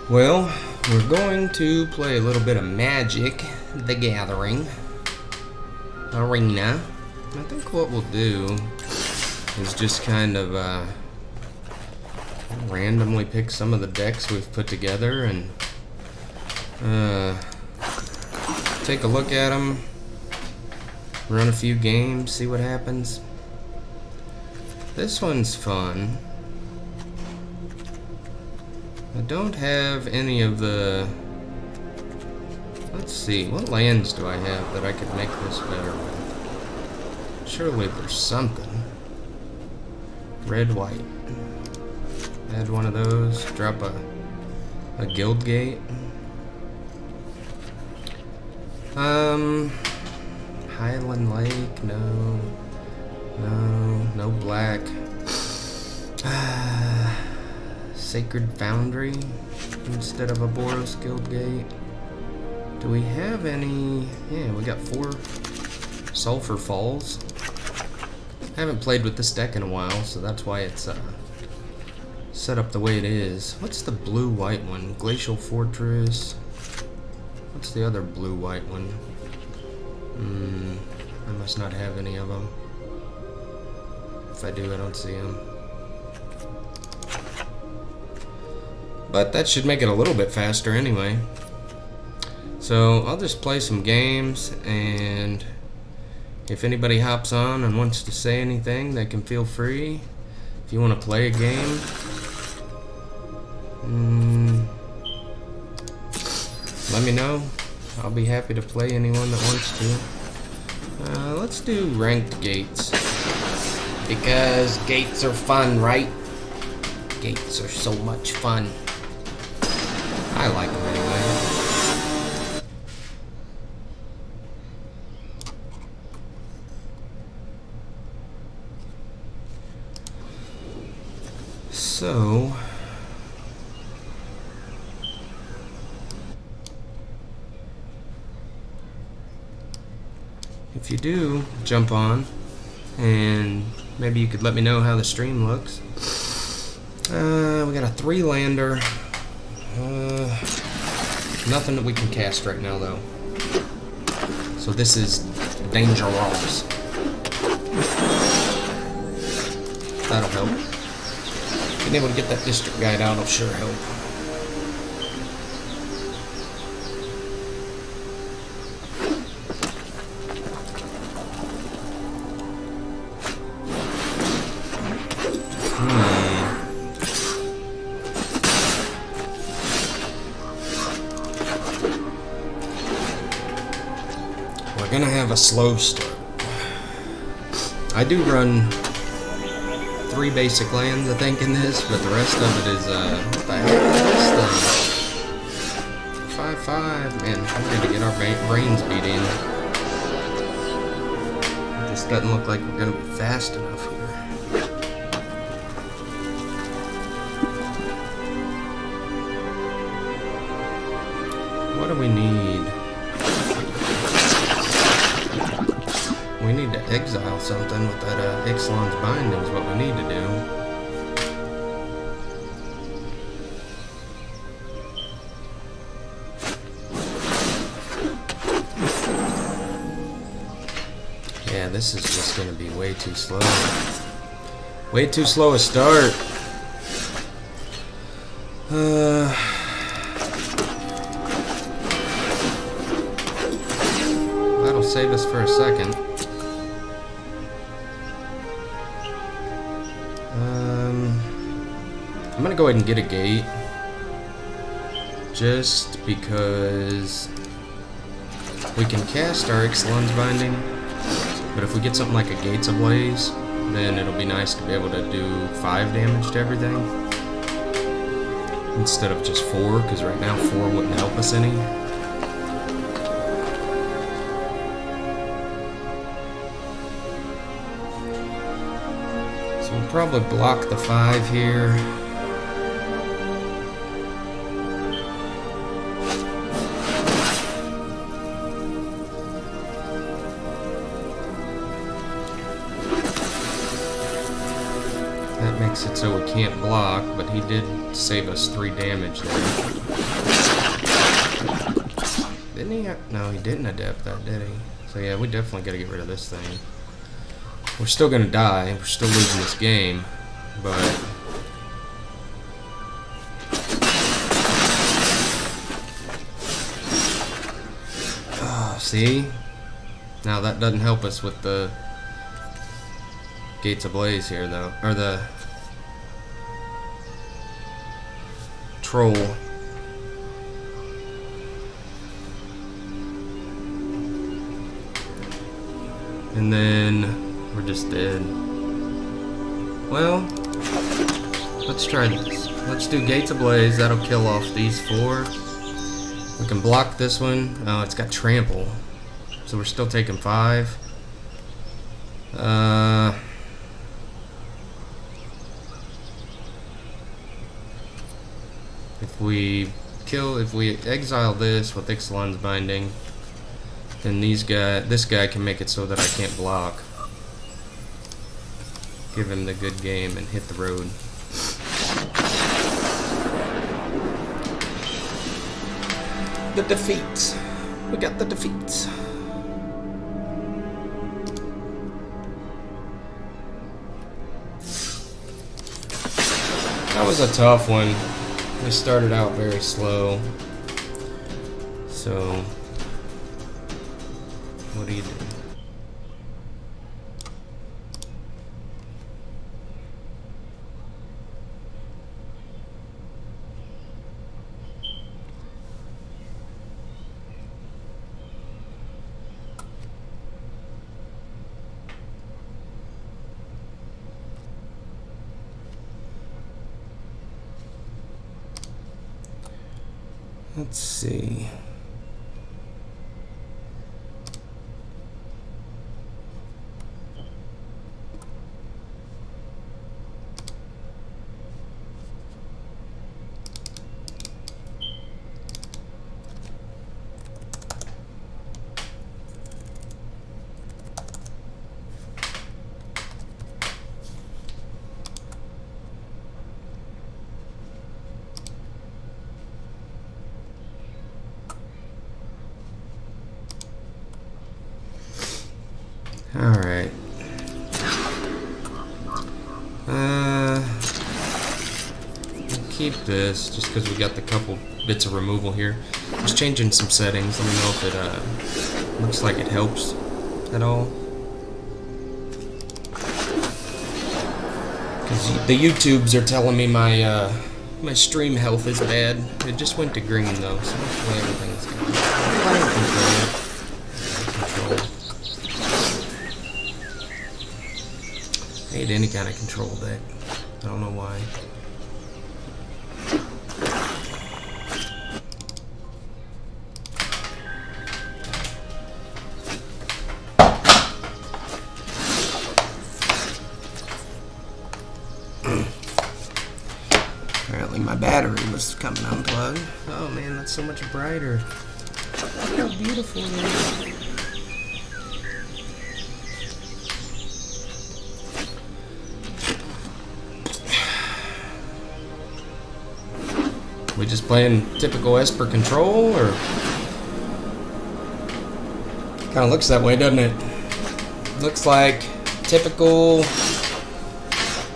Well, we're going to play a little bit of Magic: The Gathering Arena. I think what we'll do is just kind of randomly pick some of the decks we've put together and take a look at them, run a few games, see what happens. This one's fun. I don't have any of the... Let's see, what lands do I have that I could make this better with? Surely there's something. Red, white. Add one of those, drop a Guild Gate. Highland Lake, no black. Sacred Foundry instead of a Boros Guild Gate. Do we have any? Yeah, we got 4 Sulphur Falls. I haven't played with this deck in a while, so that's why it's set up the way it is. What's the blue-white one? Glacial Fortress. What's the other blue-white one? I must not have any of them. If I do, I don't see them. But that should make it a little bit faster anyway. So I'll just play some games, and if anybody hops on and wants to say anything, they can feel free. If you want to play a game, let me know. I'll be happy to play anyone that wants to. Let's do ranked gates, because gates are fun, right? Gates are so much fun. I like them anyway. So, if you do jump on, and maybe you could let me know how the stream looks. We got a 3-lander. Nothing that we can cast right now, though. So this is dangerous. That'll help. Being able to get that district guide out will sure help. We're gonna have a slow start. I do run 3 basic lands, I think, in this, but the rest of it is, what the heck is this thing? 5/5, man, we're gonna get our brains beat in. It just doesn't look like we're gonna be fast enough here. What do we need? We need to exile something with that Ixalan's Binding is what we need to do. Yeah, this is just going to be way too slow. Way too slow a start. That'll save us for a second. I'm gonna go ahead and get a gate, just because we can cast our Ixalan's Binding, but if we get something like a Gates Ablaze, then it'll be nice to be able to do 5 damage to everything, instead of just 4, because right now 4 wouldn't help us any. So we'll probably block the 5 here. That makes it so we can't block, but he did save us 3 damage there. Didn't he? No, he didn't adapt that, did he? So yeah, we definitely got to get rid of this thing. We're still gonna die. We're still losing this game, but see? Now that doesn't help us with the Gates Ablaze here, though, or the Troll. And then we're just dead. Well, let's try this. Let's do Gates Ablaze. That'll kill off these 4. We can block this one. Oh, it's got Trample. So we're still taking 5. If we exile this with Ixalan's Binding, then this guy can make it so that I can't block. Give him the good game and hit the road. The defeats. We got the defeats. That was a tough one. We started out very slow. So, what do you do? Let's see. Alright. Keep this just because we got the couple bits of removal here. Just changing some settings. Let me know if it looks like it helps at all. Because the YouTubes are telling me my my stream health is bad. It just went to green though, so hopefully everything's good. Control. I hate any kind of control deck. I don't know why. Apparently my battery was coming unplugged. Oh man, that's so much brighter. Look how beautiful it is. We just playing typical Esper control, or kind of looks that way, doesn't it? Looks like typical.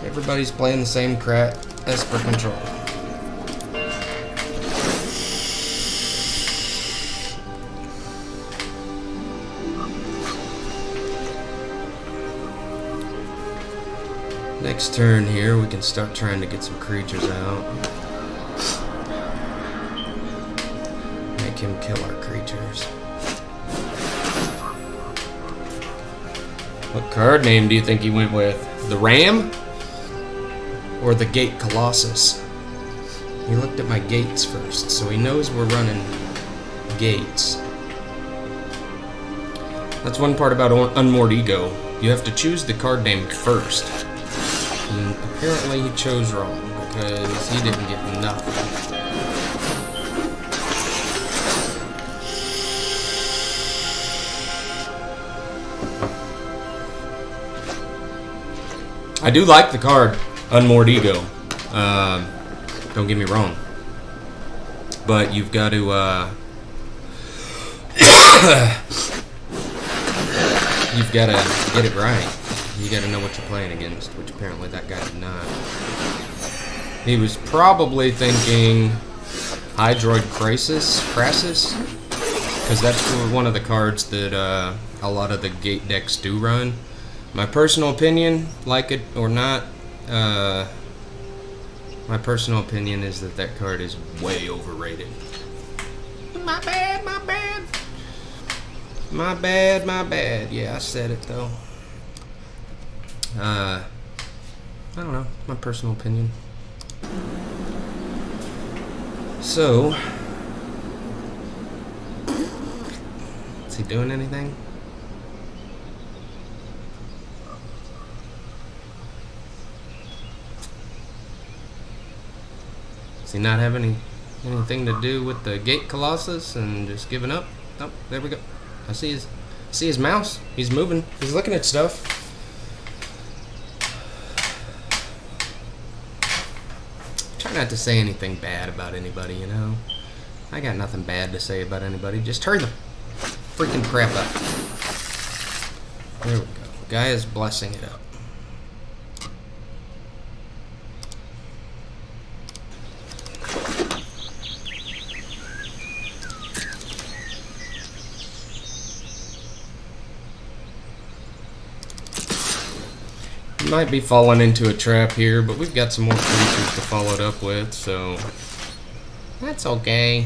Everybody's playing the same crap Esper control. Next turn here, we can start trying to get some creatures out. Make him kill our creatures. What card name do you think he went with? The Ram? Or the Gate Colossus? He looked at my gates first, so he knows we're running gates. That's one part about Unmoored Ego. You have to choose the card name first. And apparently he chose wrong, because he didn't get nothing. I do like the card, Unmoored Ego. Don't get me wrong. But you've got to You've got to get it right. You got to know what you're playing against, which apparently that guy did not. He was probably thinking Hydroid Crassus, because that's one of the cards that a lot of the gate decks do run. My personal opinion, like it or not, my personal opinion is that that card is way overrated. My bad, my bad. My bad, my bad. Yeah, I said it though. I don't know, my personal opinion. So, is he doing anything? Does he not have anything to do with the Gate Colossus and just giving up? Oh, there we go. I see his mouse. He's moving. He's looking at stuff. Try not to say anything bad about anybody, you know. I got nothing bad to say about anybody. Just hurry the freaking crap up. There we go. Guy is blessing it up. Might be falling into a trap here, but we've got some more creatures to follow it up with, so that's okay.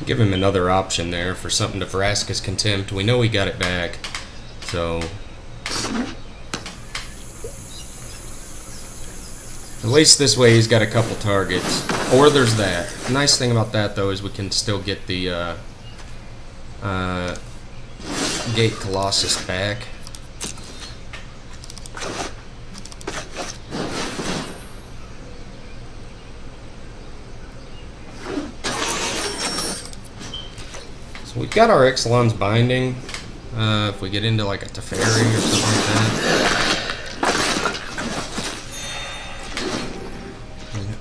Give him another option there for something to Vraska's Contempt. We know he got it back, so at least this way he's got a couple targets. Or there's that. The nice thing about that though is we can still get the Gate Colossus back. We've got our Ixalan's Binding, if we get into like a Teferi or something like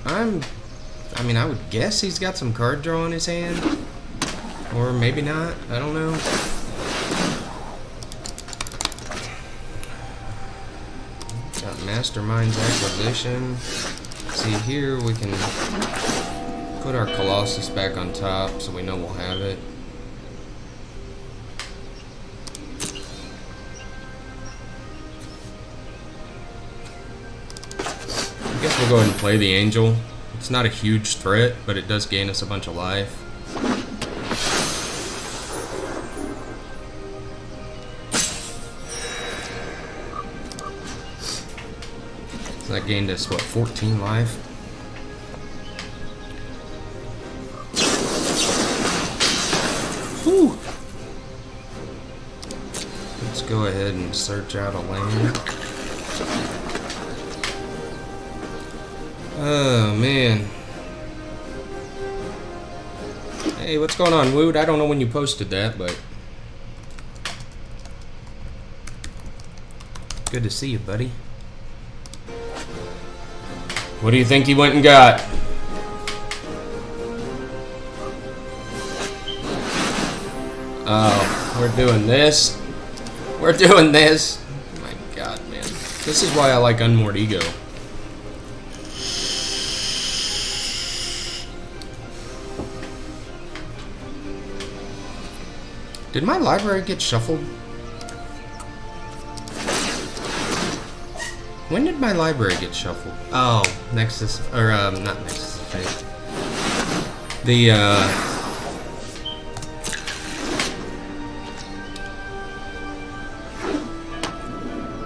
that. I mean, I would guess he's got some card draw in his hand. Or maybe not, I don't know. Got Mastermind's Acquisition. See here, we can put our Colossus back on top so we know we'll have it. I guess we'll go ahead and play the Angel. It's not a huge threat, but it does gain us a bunch of life. So that gained us, what, 14 life? Whew. Let's go ahead and search out a land. Oh, man. Hey, what's going on, Wood? I don't know when you posted that, but good to see you, buddy. What do you think he went and got? Oh, we're doing this. We're doing this. Oh my god, man. This is why I like Unmoored Ego. Did my library get shuffled? When did my library get shuffled? Oh, Nexus, or not Nexus of Fate. The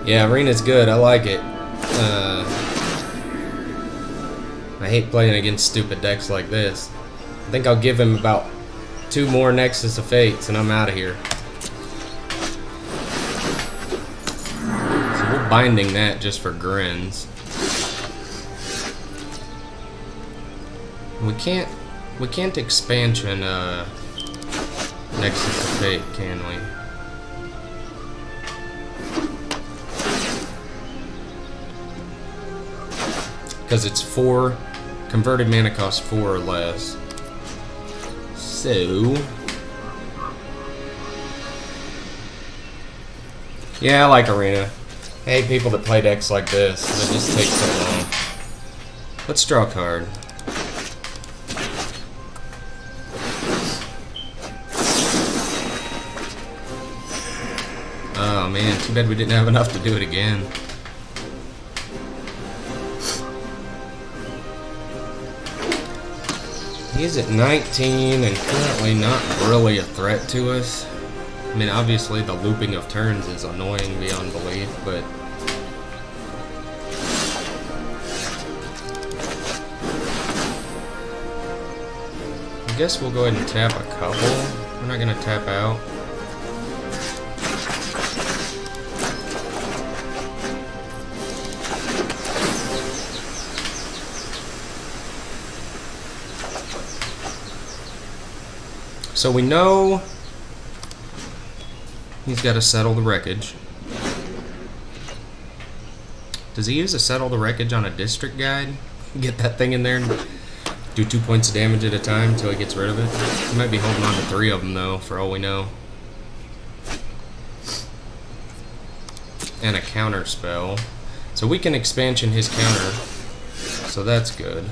yeah, Arena's good. I like it. I hate playing against stupid decks like this. I think I'll give him about 2 more Nexus of Fates and I'm out of here. So we're binding that just for grins. We can't expansion Nexus of Fate, can we? Because it's 4, converted mana costs 4 or less. So, yeah, I like Arena. I hate people that play decks like this. It just takes so long. Let's draw a card. Oh man, too bad we didn't have enough to do it again. He's at 19 and currently not really a threat to us. I mean, obviously the looping of turns is annoying beyond belief, but I guess we'll go ahead and tap a couple. We're not gonna tap out. So we know he's got to settle the wreckage. Does he use a settle the wreckage on a district guide? Get that thing in there and do 2 points of damage at a time until he gets rid of it? He might be holding on to 3 of them though, for all we know. And a counter spell. So we can expansion his counter. So that's good.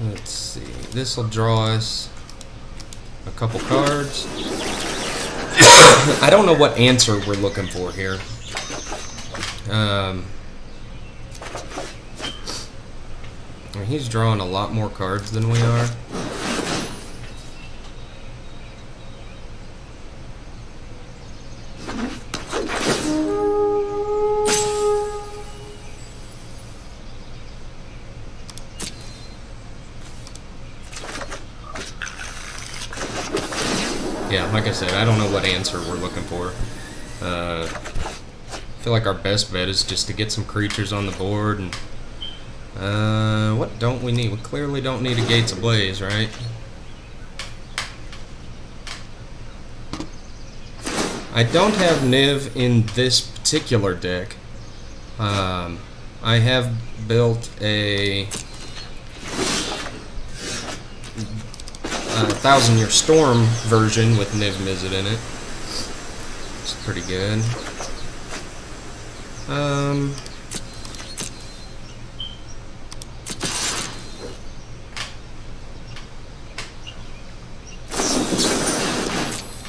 Let's see. This will draw us a couple cards. I don't know what answer we're looking for here. He's drawing a lot more cards than we are. Yeah, like I said, I don't know what answer we're looking for. I feel like our best bet is just to get some creatures on the board. And what don't we need? We clearly don't need a Gates Ablaze, right? I don't have Niv in this particular deck. I have built a 1000-Year Storm version with Niv Mizzet in it. It's pretty good.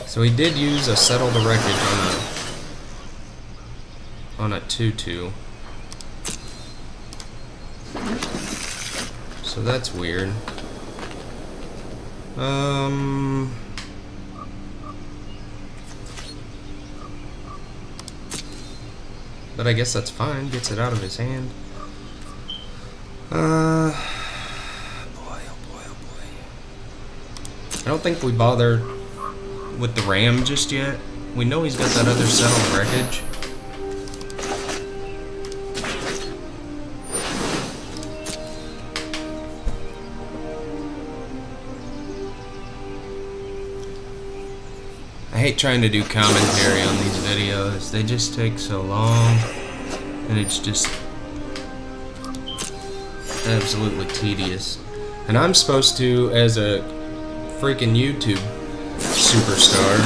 So he did use a Settle the Wreckage on a 2/2. So that's weird. But I guess that's fine. Gets it out of his hand. Boy, oh boy, oh boy. I don't think we bother with the Ram just yet. We know he's got that other Settled Wreckage. I hate trying to do commentary on these videos. They just take so long, and it's just absolutely tedious. And I'm supposed to, as a freaking YouTube superstar,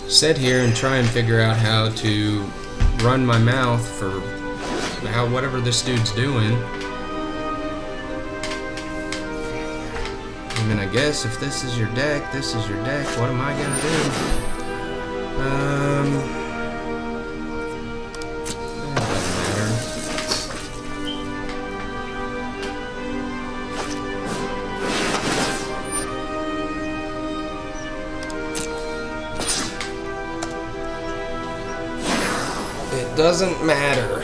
sit here and try and figure out how to run my mouth for whatever this dude's doing. I mean, I guess if this is your deck, this is your deck. What am I gonna do? It doesn't matter. It doesn't matter.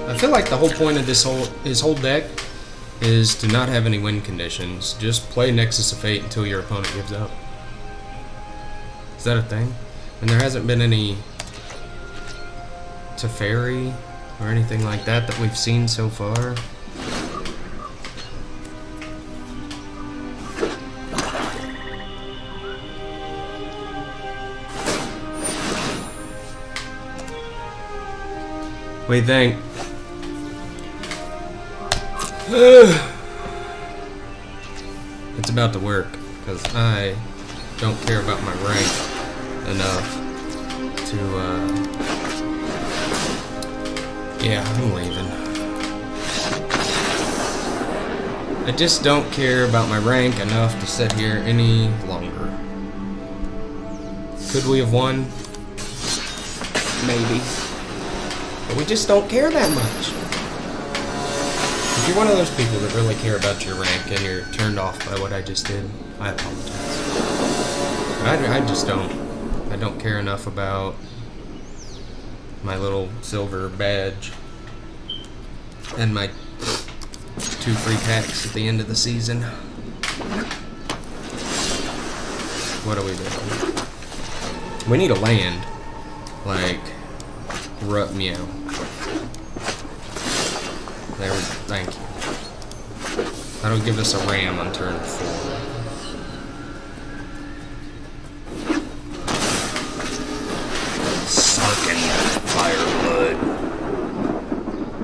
I feel like the whole point of his whole deck is to not have any win conditions. Just play Nexus of Fate until your opponent gives up. Is that a thing? And there hasn't been any Teferi or anything like that that we've seen so far. What do you think? It's about to work, because I don't care about my rank enough to, yeah, I'm leaving. I just don't care about my rank enough to sit here any longer. Could we have won? Maybe. But we just don't care that much. If you're one of those people that really care about your rank and you're turned off by what I just did, I apologize. I just don't. I don't care enough about my little silver badge and my 2 free packs at the end of the season. What do we do? We need a land. Like, meow. There we go. Thank you. That'll give us a ram on turn 4. Sarkin Fireblood.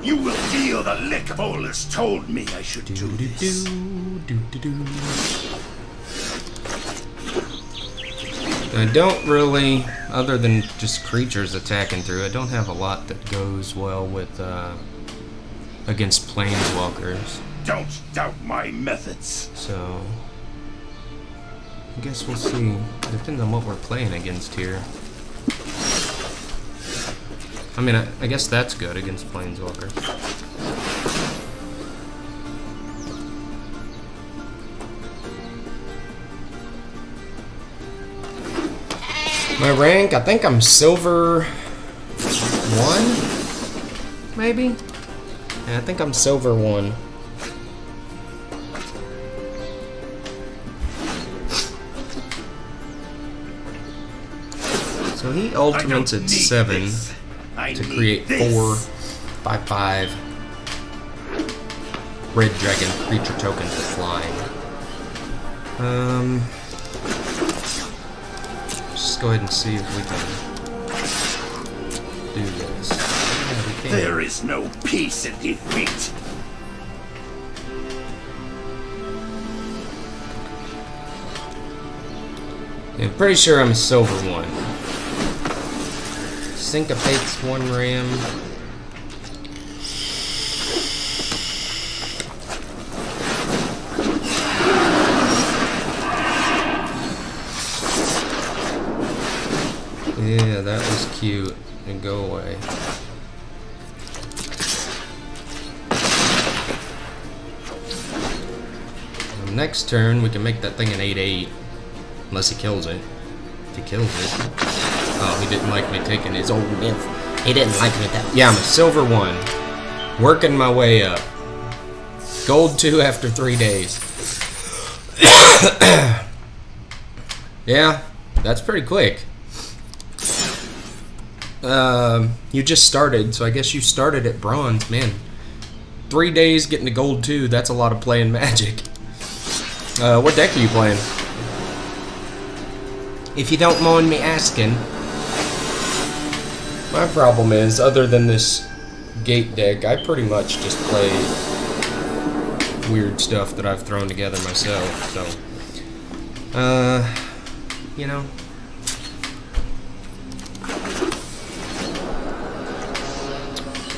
You will feel the lick Bolus told me I should do this. I don't really, other than just creatures attacking through, I don't have a lot that goes well with, against planeswalkers. Don't doubt my methods. So, I guess we'll see. Depends on what we're playing against here. I mean, I guess that's good against planeswalkers. My rank, I think I'm silver 1, maybe? Yeah, I think I'm silver 1. So he ultimates at 7 to create 4/5/5 red dragon creature tokens with flying. Just go ahead and see if we can do this. Yeah, we can. There is no peace in defeat. Yeah, I'm pretty sure I'm a silver 1. Syncopates 1 ram. Yeah, that was cute. And go away. Next turn, we can make that thing an 8/8. Unless he kills it. If he kills it. Oh, he didn't like me taking his old myth. He didn't like me that. Yeah, I'm a silver 1. Working my way up. Gold 2 after 3 days. Yeah, that's pretty quick. You just started, so I guess you started at bronze. Man, 3 days getting to gold 2, that's a lot of playing Magic. What deck are you playing? If you don't mind me asking. My problem is, other than this gate deck, I pretty much just play weird stuff that I've thrown together myself, so. You know.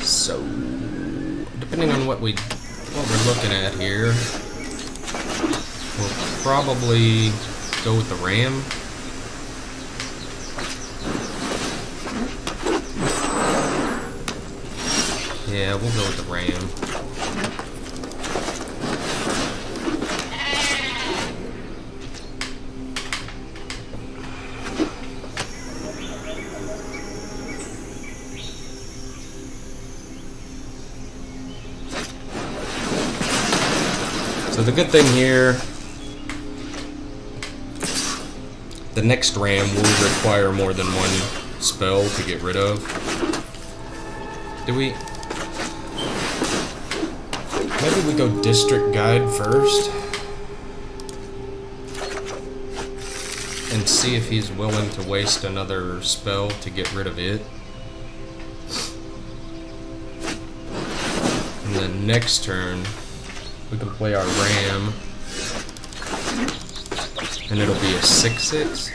So, depending on what we're looking at here. We'll probably go with the ram. Yeah, we'll go with the ram. So the good thing here, the next ram will require more than one spell to get rid of. Do we? Maybe we go District Guide first and see if he's willing to waste another spell to get rid of it. And then next turn, we can play our ram, and it'll be a 6/6.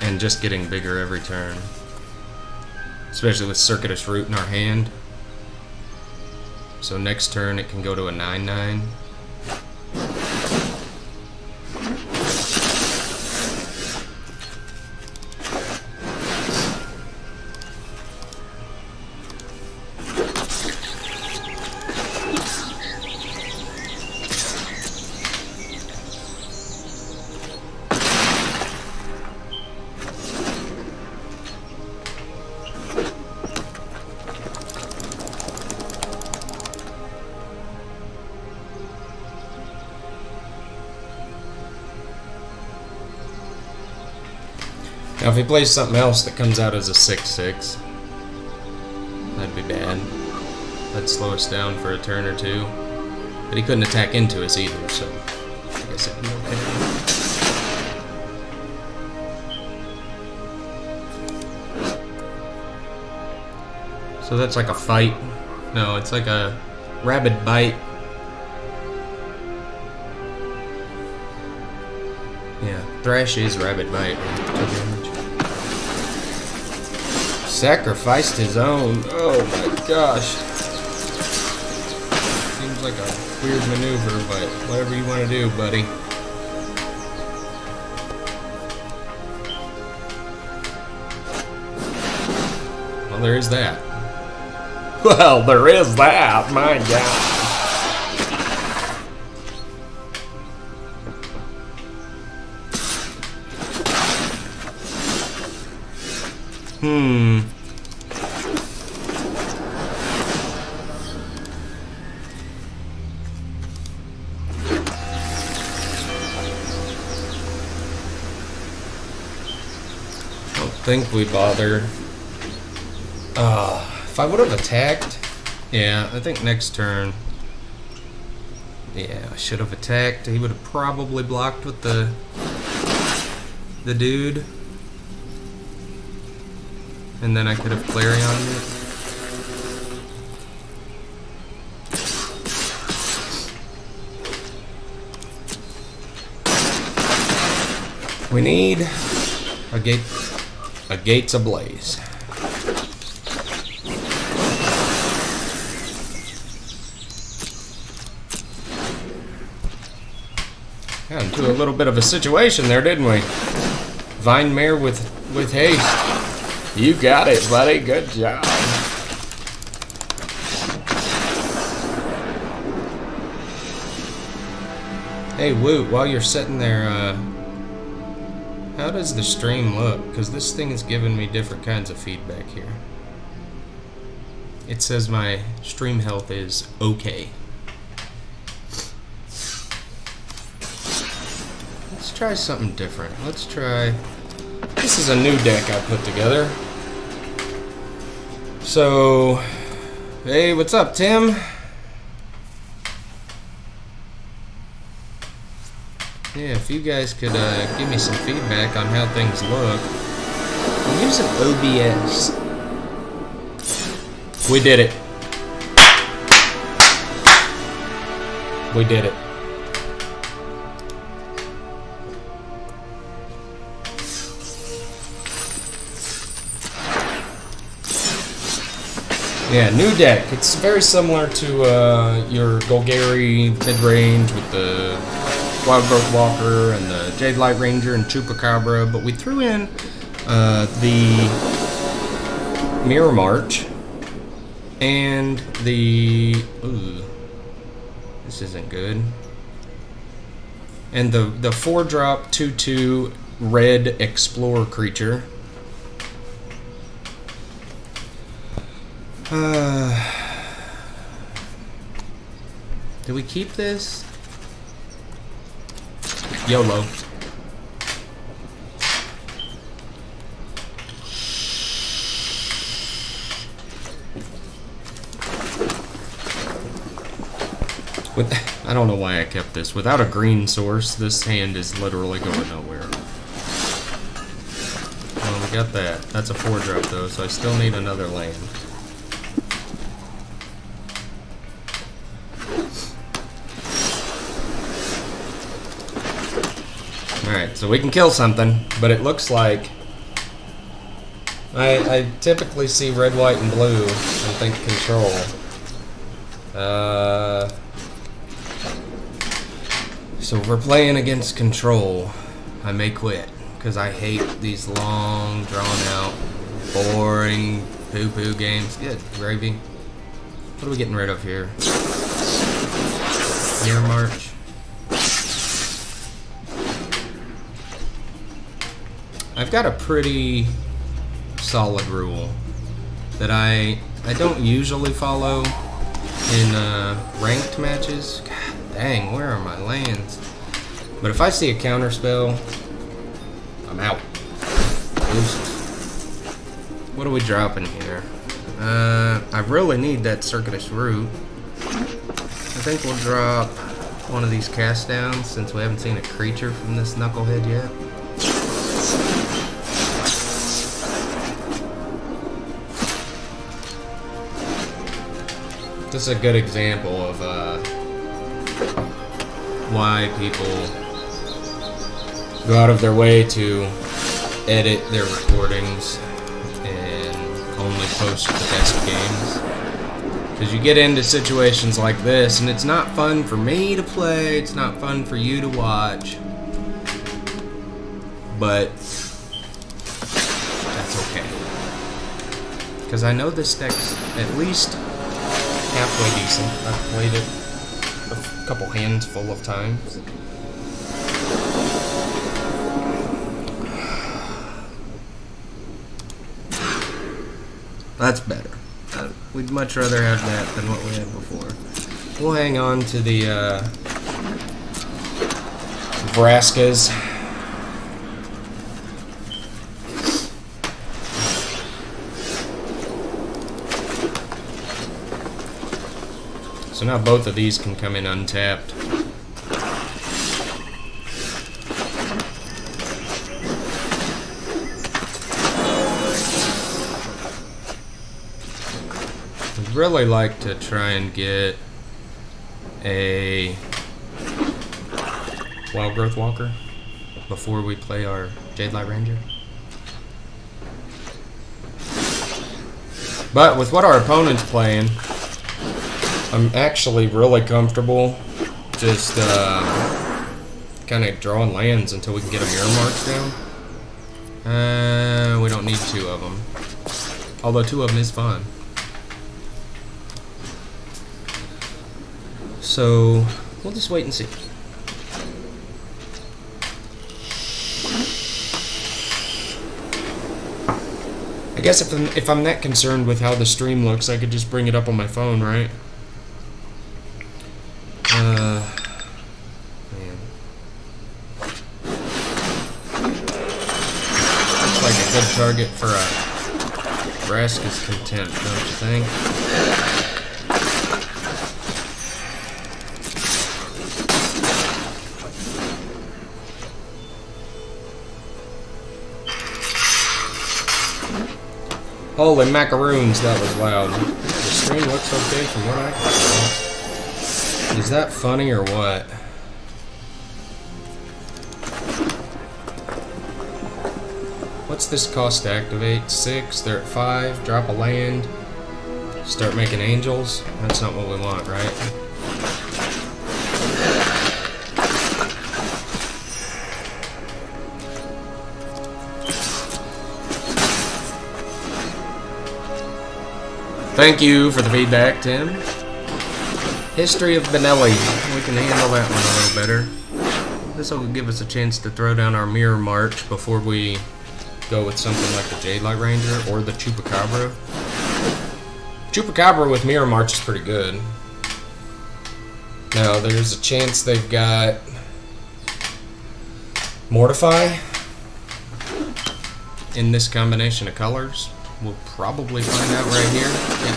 And just getting bigger every turn, especially with Circuitous Root in our hand. So next turn it can go to a 9/9. Now if he plays something else that comes out as a 6/6, that'd be bad. That'd slow us down for a turn or two. But he couldn't attack into us either, so I guess it'd be okay. So that's like a fight. No, it's like a rabid bite. Yeah, Thrash is rabid bite. Sacrificed his own. Oh my gosh. Seems like a weird maneuver, but whatever you want to do, buddy. Well, there is that. Well, there is that. My God. Don't think we bother. If I would have attacked, yeah, I think next turn. Yeah, I should have attacked. He would have probably blocked with the dude. And then I could have Clarioned it. We need a gates ablaze. Got into a little bit of a situation there, didn't we? Vine Mare with haste. You got it, buddy. Good job. Hey, Woot, while you're sitting there, how does the stream look? Because this thing is giving me different kinds of feedback here. It says my stream health is okay. Let's try something different. Let's try... This is a new deck I put together. So... Hey, what's up, Tim? Yeah, if you guys could give me some feedback on how things look. I'm using OBS. We did it. We did it. Yeah, new deck. It's very similar to your Golgari mid-range with the Wild Growth Walker and the Jade Light Ranger and Chupacabra, but we threw in the Mirror March and the... Ooh, this isn't good. And the 4-drop 2/2 red Explorer creature. Do we keep this? YOLO. I don't know why I kept this. Without a green source, this hand is literally going nowhere. Well, we got that. That's a 4-drop though, so I still need another land. Alright, so we can kill something, but it looks like... I typically see red, white, and blue and think control. So if we're playing against control, I may quit, because I hate these long, drawn-out, boring, poo-poo games. Good, gravy. What are we getting rid of here? Mirror March. I've got a pretty solid rule that I don't usually follow in ranked matches. God dang, where are my lands? But if I see a counter spell, I'm out. What are we dropping here? I really need that Circuitous Root. I think we'll drop one of these cast downs since we haven't seen a creature from this knucklehead yet. This is a good example of why people go out of their way to edit their recordings and only post the best games. Because you get into situations like this, and it's not fun for me to play, it's not fun for you to watch, but that's okay. Because I know this deck's at least halfway decent. I've played it a couple hands full of times. That's better. We'd much rather have that than what we had before. We'll hang on to the Vraskas. So now both of these can come in untapped. I'd really like to try and get a Wild Growth Walker before we play our Jade Light Ranger. But with what our opponent's playing, I'm actually really comfortable just kind of drawing lands until we can get a Mirror March down. We don't need 2 of them. Although 2 of them is fine. So we'll just wait and see. I guess if I'm that concerned with how the stream looks, I could just bring it up on my phone, right? Man. Looks like a good target for a Vraska's Contempt, don't you think? Holy macaroons, that was loud. The stream looks okay from what I can tell. Is that funny or what? What's this cost to activate? 6, they're at 5, drop a land. Start making angels? That's not what we want, right? Thank you for the feedback, Tim. History of Benelli. We can handle that one a little better. This will give us a chance to throw down our Mirror March before we go with something like the Jade Light Ranger or the Chupacabra. Chupacabra with Mirror March is pretty good. Now, there's a chance they've got Mortify in this combination of colors. We'll probably find out right here. Yeah.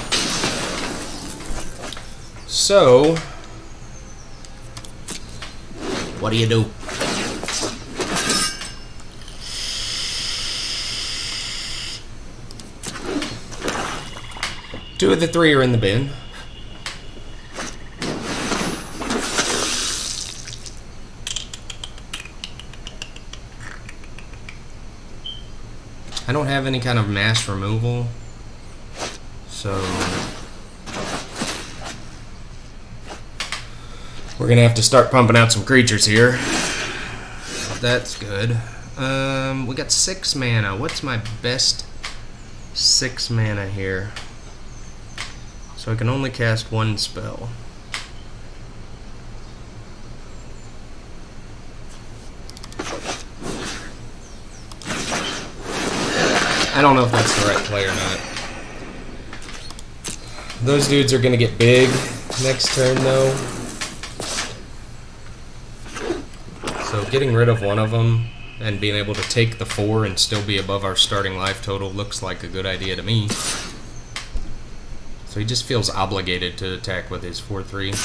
So, what do you do? Two of the three are in the bin. I don't have any kind of mass removal, so we're gonna have to start pumping out some creatures here. That's good. We got 6 mana. What's my best 6 mana here? So I can only cast 1 spell. I don't know if that's the right play or not. Those dudes are gonna get big next turn though. So getting rid of one of them and being able to take the 4 and still be above our starting life total looks like a good idea to me. So he just feels obligated to attack with his 4/3.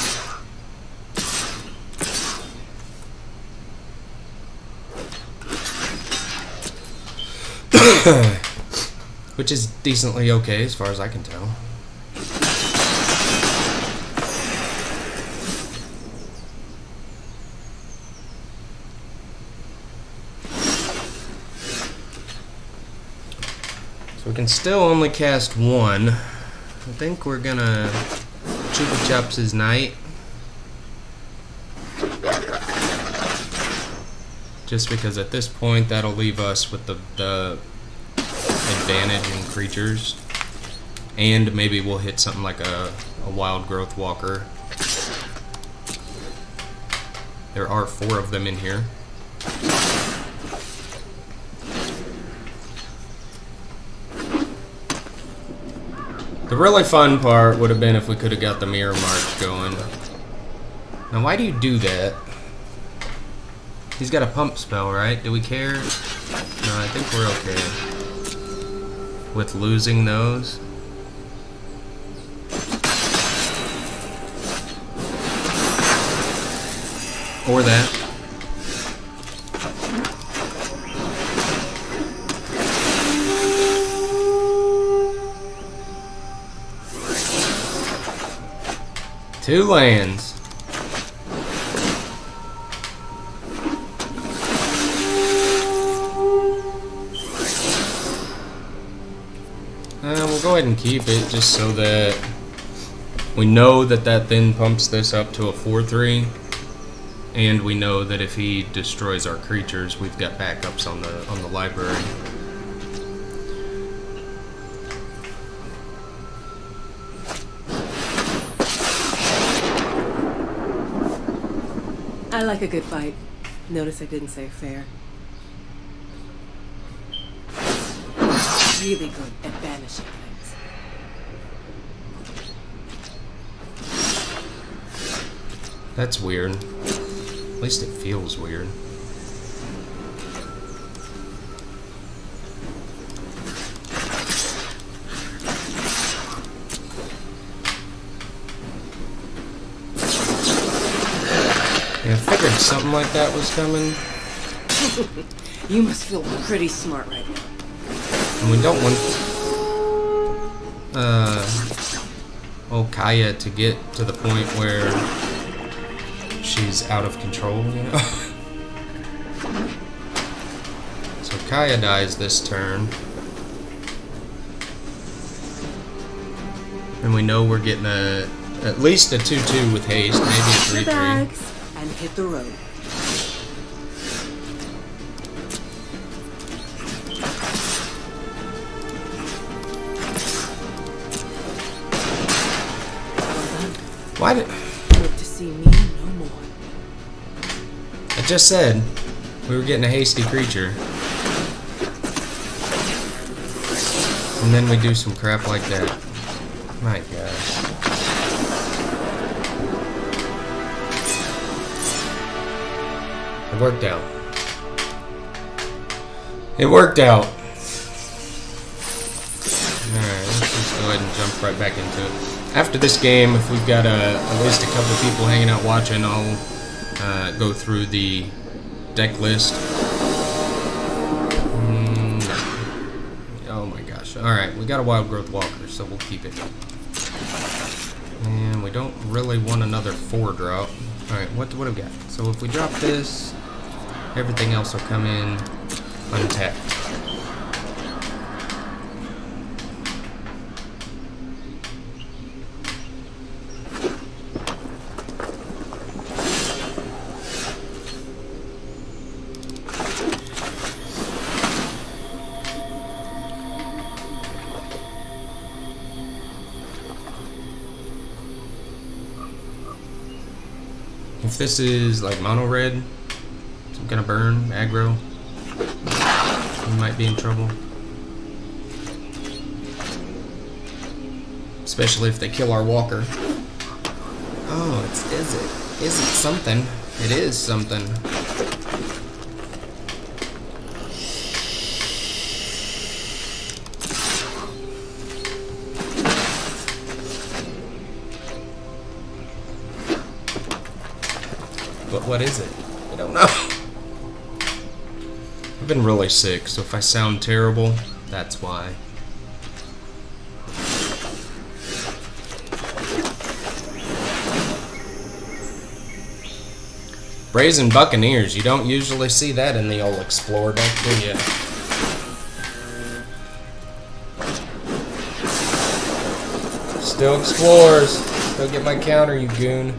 Which is decently okay as far as I can tell. So we can still only cast 1. I think we're gonna Chupa Chups his Knight. Just because at this point that'll leave us with the advantage in creatures. And maybe we'll hit something like a Wild Growth Walker. There are 4 of them in here. The really fun part would have been if we could have got the Mirror March going. Now why do you do that? He's got a pump spell, right? Do we care? No, I think we're okay with losing those. Or that. Two lands. We'll go ahead and keep it just so that we know that that then pumps this up to a 4/3, and we know that if he destroys our creatures, we've got backups on the library. I like a good fight. Notice I didn't say fair. Really good at banishing things. That's weird. At least it feels weird. Yeah, I figured something like that was coming. You must feel pretty smart right now. And we don't want Kaya to get to the point where she's out of control, you know? So Kaya dies this turn. And we know we're getting at least a 2-2 with haste, maybe a 3-3. Bags and hit the road. Why did... Live to see me no more. I just said we were getting a hasty creature. And then we do some crap like that. My gosh. It worked out. It worked out. Alright, let's just go ahead and jump right back into it. After this game, if we've got at least a couple people hanging out watching, I'll go through the deck list. Oh my gosh. Alright, we got a Wild Growth Walker, so we'll keep it. And we don't really want another 4-drop. Alright, what do we got? So if we drop this, everything else will come in untapped. If this is like mono red, some kind of burn, aggro, we might be in trouble. Especially if they kill our walker. Oh, is it something? It is something. But what is it? I don't know. I've been really sick, so if I sound terrible, that's why. Brazen Buccaneers, you don't usually see that in the old Explorer deck, do you? Still Explorers. Go get my counter, you goon.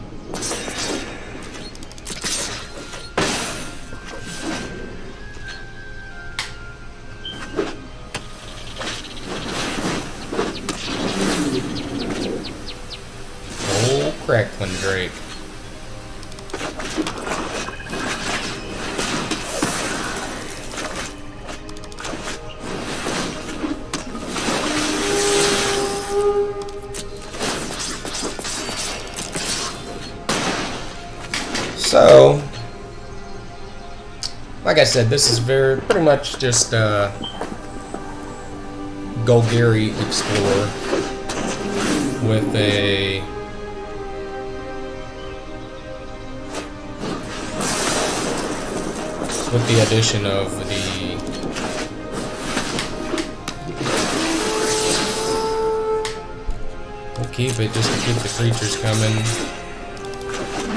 Crackling Drake. So, like I said, this is pretty much just Golgari Explorer with a the addition of the we'll keep it just to keep the creatures coming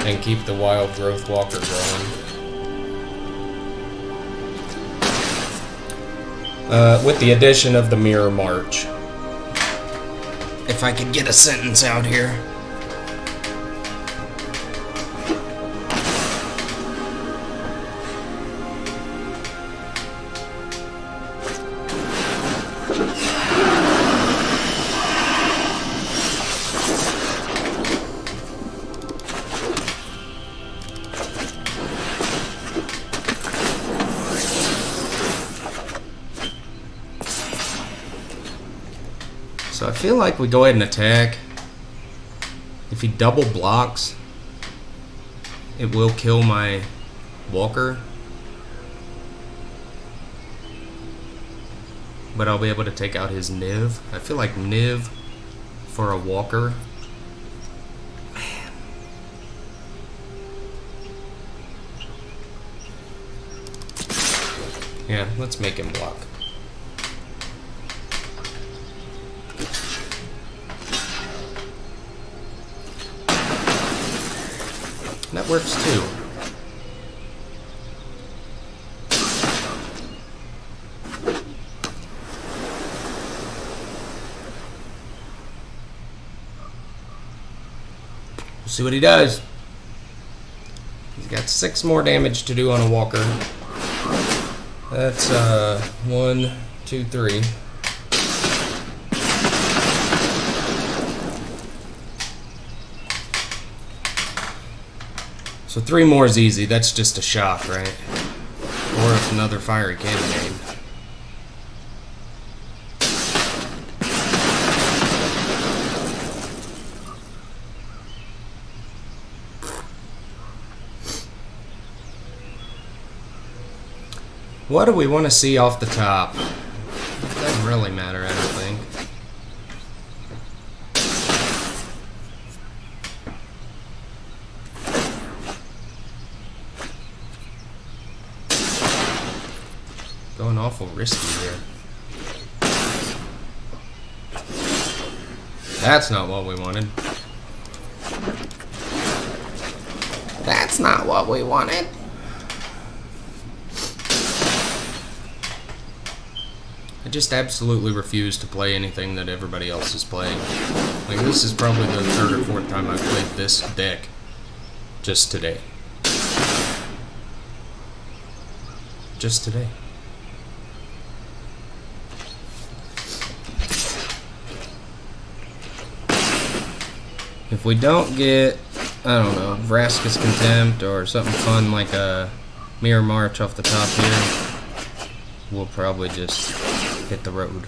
and keep the Wild Growth Walker growing. With the addition of the Mirror March. If I could get a sentence out here. So I feel like we go ahead and attack. If he double blocks, it will kill my walker. But I'll be able to take out his Niv. I feel like Niv for a walker. Man. Yeah, let's make him block. That works too. See what he does. He's got 6 more damage to do on a walker. That's 1, 2, 3. So 3 more is easy. That's just a shock, right? Or it's another fiery cannonade. What do we want to see off the top? It doesn't really matter, I don't think. Going awful risky here. That's not what we wanted. That's not what we wanted. I just absolutely refuse to play anything that everybody else is playing. Like, this is probably the 3rd or 4th time I've played this deck just today. Just today. If we don't get, I don't know, Vraska's Contempt or something fun like a Mirror March off the top here, we'll probably just hit the road.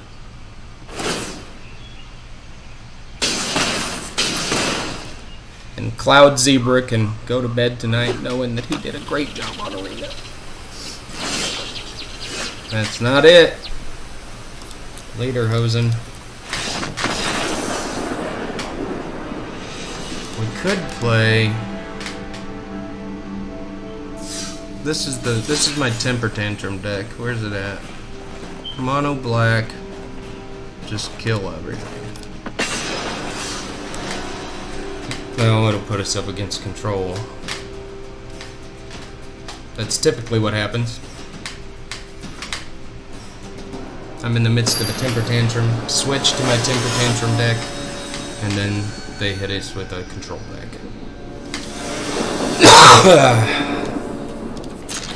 And Cloud Zebra can go to bed tonight knowing that he did a great job on Arena. That's not it. Lederhosen. We could play. This is my Temper Tantrum deck. Where's it at? Mono black. Just kill everything. Well, it'll put us up against control. That's typically what happens. I'm in the midst of a Temper Tantrum. Switch to my Temper Tantrum deck, and then they hit us with a control deck.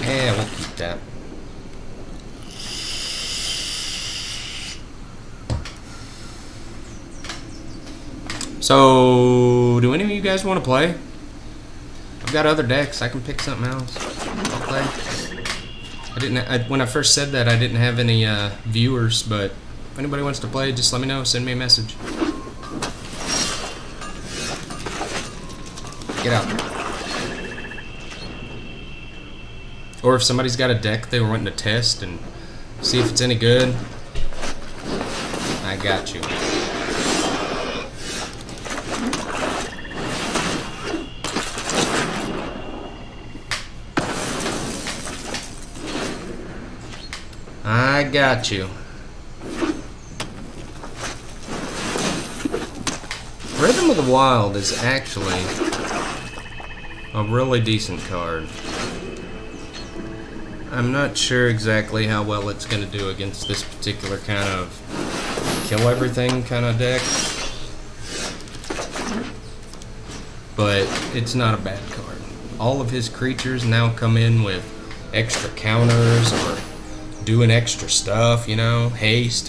Yeah, we'll keep that. So, do any of you guys want to play? I've got other decks. I can pick something else. I'll play. When I first said that, I didn't have any viewers, but if anybody wants to play, just let me know. Send me a message. Get out. Or if somebody's got a deck they were wanting to test and see if it's any good, I got you. I got you. Rhythm of the Wild is actually a really decent card. I'm not sure exactly how well it's going to do against this particular kind of kill everything kind of deck, but it's not a bad card. All of his creatures now come in with extra counters or doing extra stuff, you know, haste.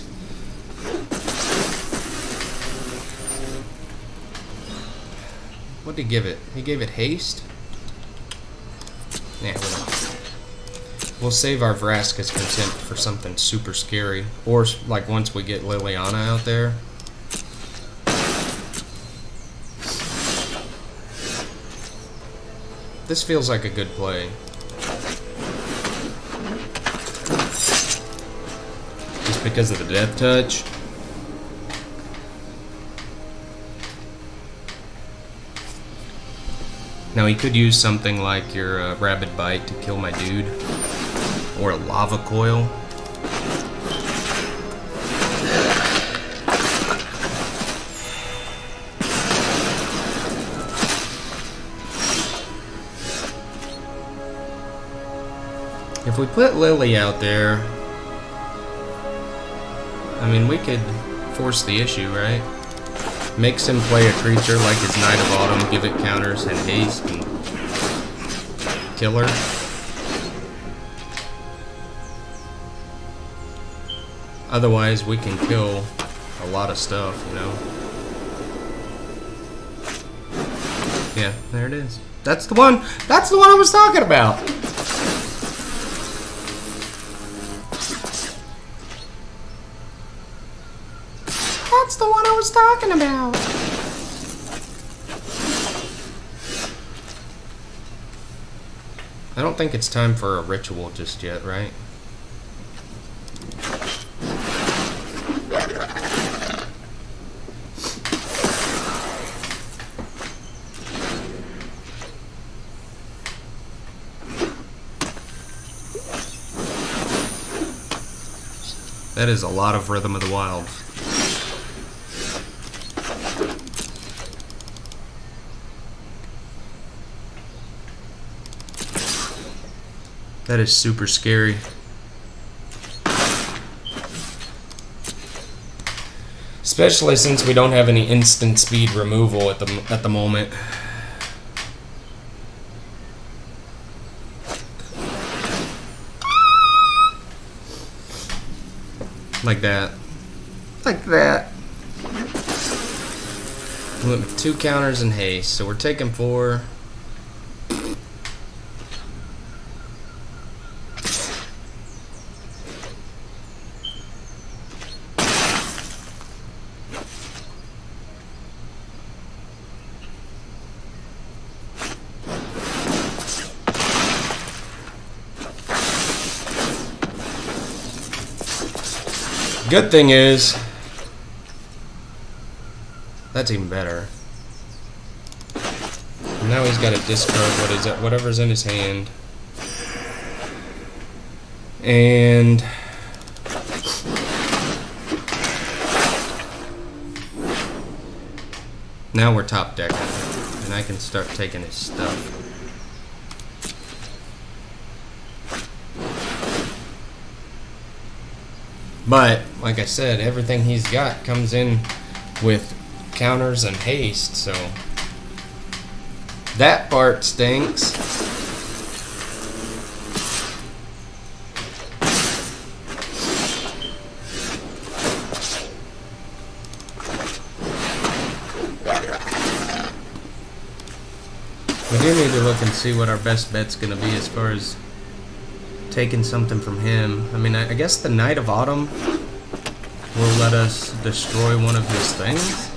What did he give it? He gave it haste? Yeah, we'll save our Vraska's Contempt for something super scary. Or, like, once we get Liliana out there. This feels like a good play. Just because of the Death Touch. Now he could use something like your Rabid Bite to kill my dude. Or a Lava Coil. If we put Lily out there, I mean, we could force the issue, right? makes him play a creature like his Knight of Autumn, give it counters and haste and kill her. Otherwise, we can kill a lot of stuff, you know. Yeah, there it is. That's the one. That's the one I was talking about. That's the one I was talking about. I don't think it's time for a ritual just yet, right? That is a lot of Rhythm of the Wild. That is super scary. Especially since we don't have any instant speed removal at the moment. Like that. Like that. We went with 2 counters and haste, so we're taking 4. Good thing is, that's even better. Now he's got to discard whatever's in his hand. And now we're top decking, and I can start taking his stuff. But, like I said, everything he's got comes in with counters and haste, so that part stinks. We do need to look and see what our best bet's gonna be as far as taking something from him. I mean, I guess the Knight of Autumn will let us destroy one of his things.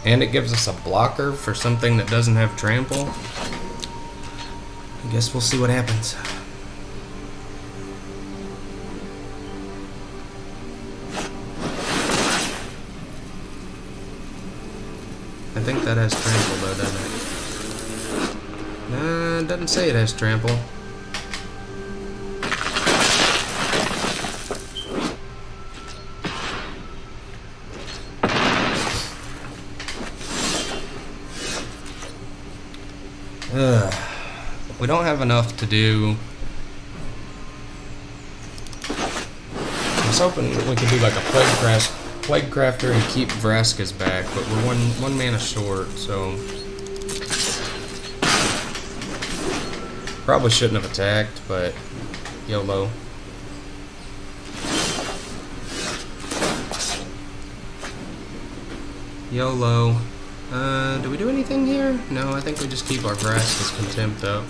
And it gives us a blocker for something that doesn't have trample. I guess we'll see what happens. I think that has trample though, doesn't it? Nah, it doesn't say it has trample. We don't have enough to do. I was hoping we could do like a Plague Crafter and keep Vraska's back, but we're one mana short, so probably shouldn't have attacked, but YOLO. YOLO. Do we do anything here? No, I think we just keep our Vraska's Contempt up.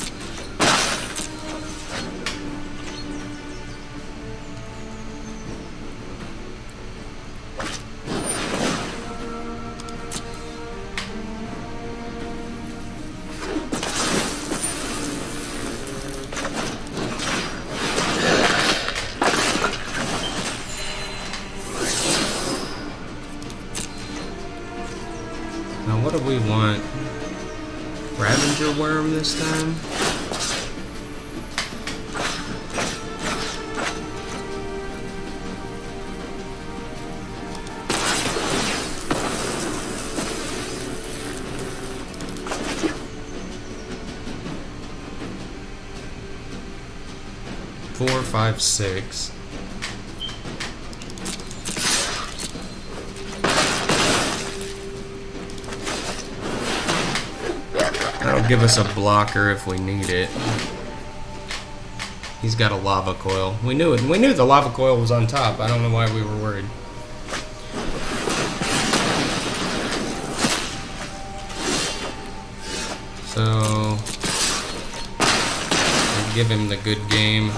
Now what do we want? Ravager Worm this time? 4, 5, 6. That'll give us a blocker if we need it. He's got a lava coil. We knew it. We knew the lava coil was on top. I don't know why we were worried. So I'll give him the good game.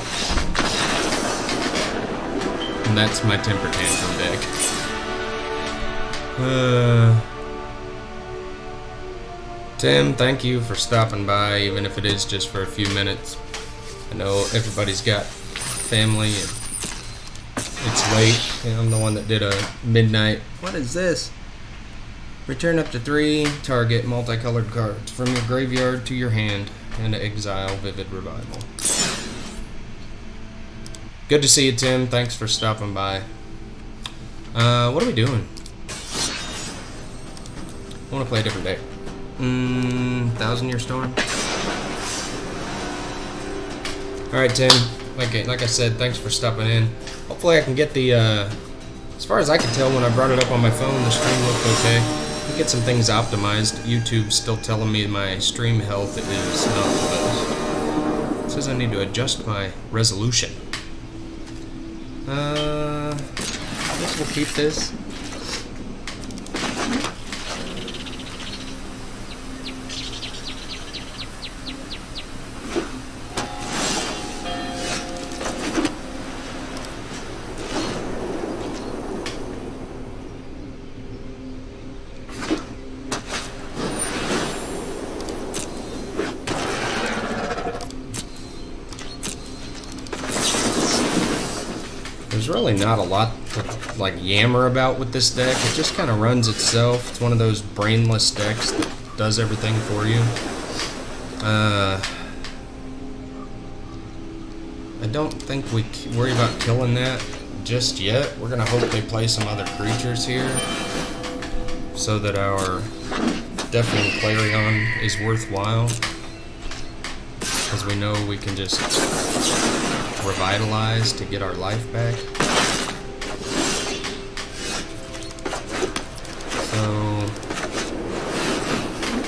And that's my temper tantrum deck. Tim, thank you for stopping by, even if it is just for a few minutes. I know everybody's got family and it's late. And I'm the one that did a midnight. What is this? Return up to 3 target multicolored cards from your graveyard to your hand and exile Vivid Revival. Good to see you, Tim. Thanks for stopping by. What are we doing? I want to play a different deck. 1000-Year Storm. Alright, Tim. Like I said, thanks for stopping in. Hopefully I can get the, as far as I can tell when I brought it up on my phone, the stream looked okay. I can get some things optimized. YouTube's still telling me my stream health is not the best. It says I need to adjust my resolution. I guess we'll keep this. There's really not a lot to like yammer about with this deck. It just kind of runs itself. It's one of those brainless decks that does everything for you. I don't think we worry about killing that just yet. We're gonna hope they play some other creatures here so that our Deafening Clarion is worthwhile, because we know we can just revitalize to get our life back. So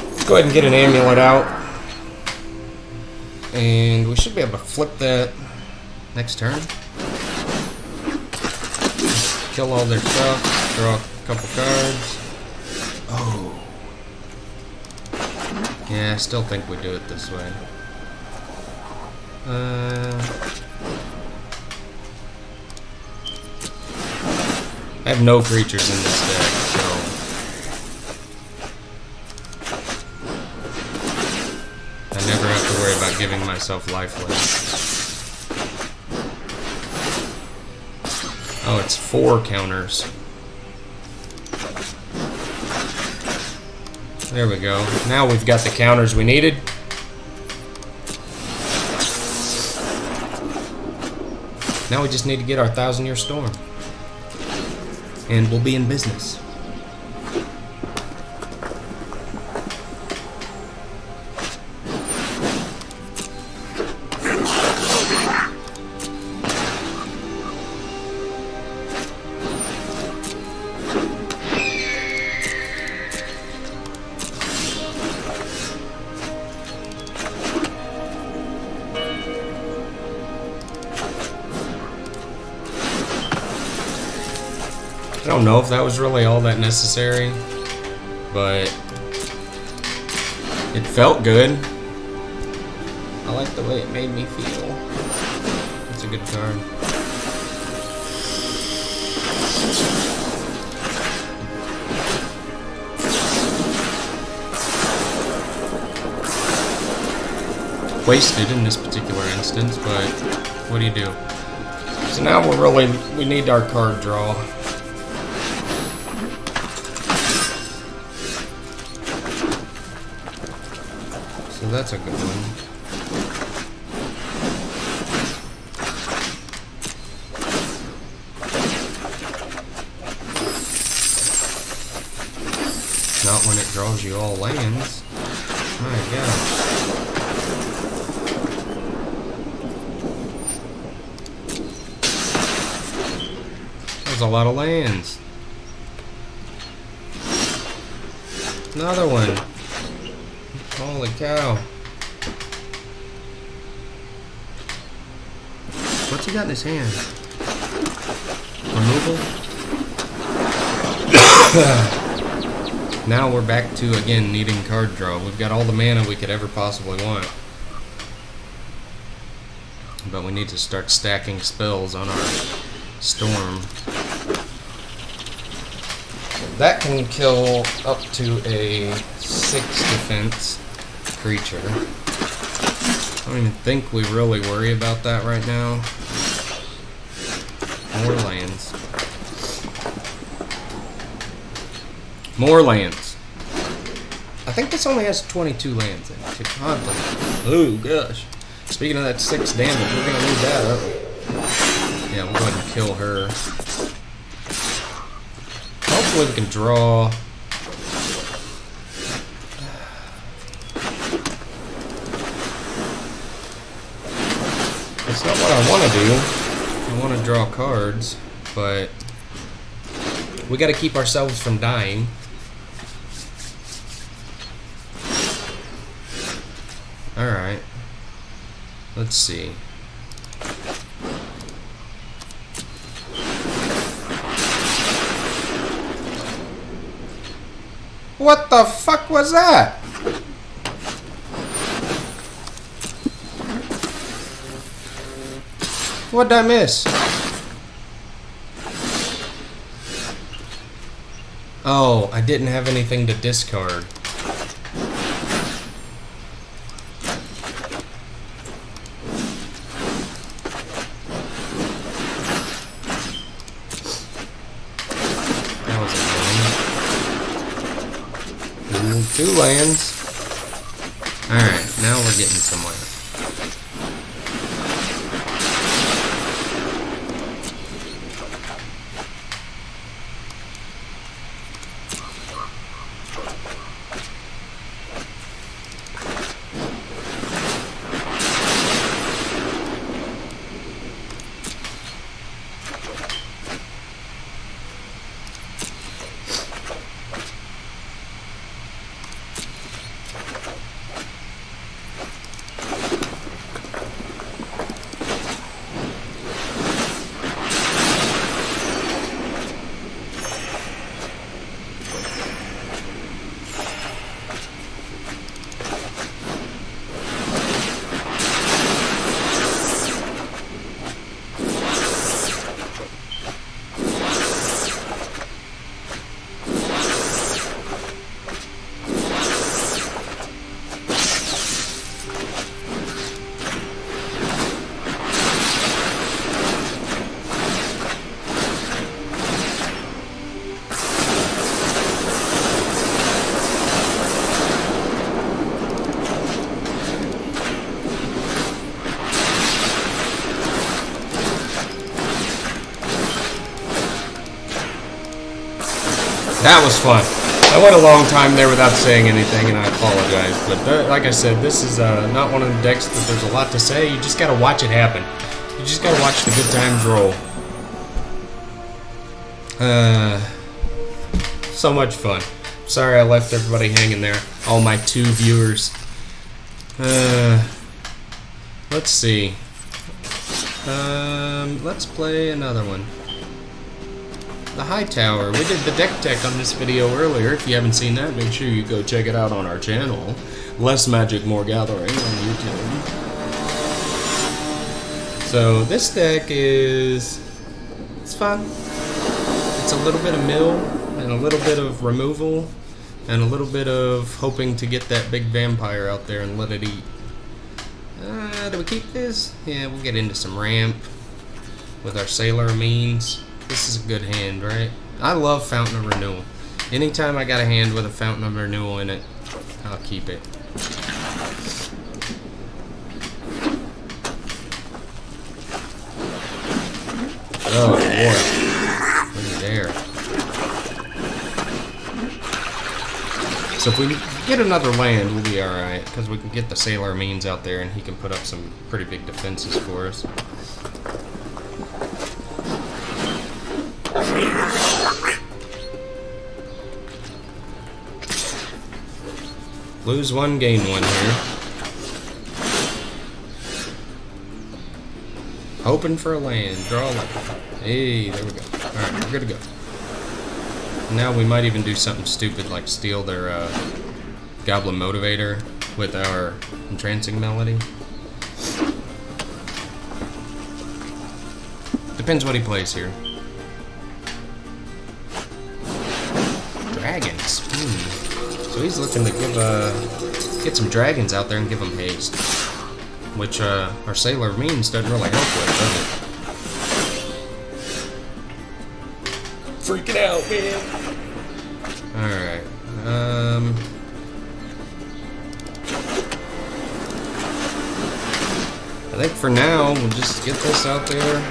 let's go ahead and get an amulet out, and we should be able to flip that next turn. Kill all their stuff, draw a couple cards. Oh. Yeah, I still think we do it this way. I have no creatures in this deck, so I never have to worry about giving myself lifeless. Oh, it's 4 counters. There we go. Now we've got the counters we needed. Now we just need to get our 1000-Year Storm, and we'll be in business. I don't know if that was really all that necessary, but it felt good. I like the way it made me feel. That's a good card. Wasted in this particular instance, but what do you do? So now we need our card draw. So that's a good one. Not when it draws you all lands. My gosh. There's a lot of lands. Another one. Holy cow. What's he got in his hand? Removal? Now we're back to, again, needing card draw. We've got all the mana we could ever possibly want. But we need to start stacking spells on our storm. That can kill up to a 6 defense creature. I don't even think we really worry about that right now. More lands. More lands. I think this only has 22 lands in it. Oh gosh. Speaking of that 6 damage, we're gonna need that, aren't we? Yeah, we'll go ahead and kill her. Hopefully we can draw. It's not what I want to do. I want to draw cards, but we got to keep ourselves from dying. Alright. Let's see. What the fuck was that? What'd I miss? Oh, I didn't have anything to discard. That was annoying. 2 lands. Alright, now we're getting somewhere. That was fun. I went a long time there without saying anything, and I apologize. But like I said, this is not one of the decks that there's a lot to say. You just gotta watch it happen. You just gotta watch the good times roll. So much fun. Sorry I left everybody hanging there. All my 2 viewers. Let's see. Let's play another one. The High Tower. We did the deck tech on this video earlier. If you haven't seen that, make sure you go check it out on our channel. Less Magic, More Gathering on YouTube. So this deck it's fun. It's a little bit of mill, and a little bit of removal, and a little bit of hoping to get that big vampire out there and let it eat. Do we keep this? Yeah, we'll get into some ramp with our Sailor Amines. This is a good hand, right? I love Fountain of Renewal. Anytime I got a hand with a Fountain of Renewal in it, I'll keep it. Oh boy. Look at there. So if we get another land, we'll be alright. Because we can get the Sailor Amines out there and he can put up some pretty big defenses for us. Lose one, gain one here. Hoping for a land. Draw a land. Hey, there we go. Alright, we're good to go. Now we might even do something stupid like steal their Goblin Motivator with our Entrancing Melody. Depends what he plays here. Dragons. So he's looking to give get some dragons out there and give them haste. Which our Sailor Means doesn't really help with, does it? Freaking out, man. Alright. I think for now we'll just get this out there.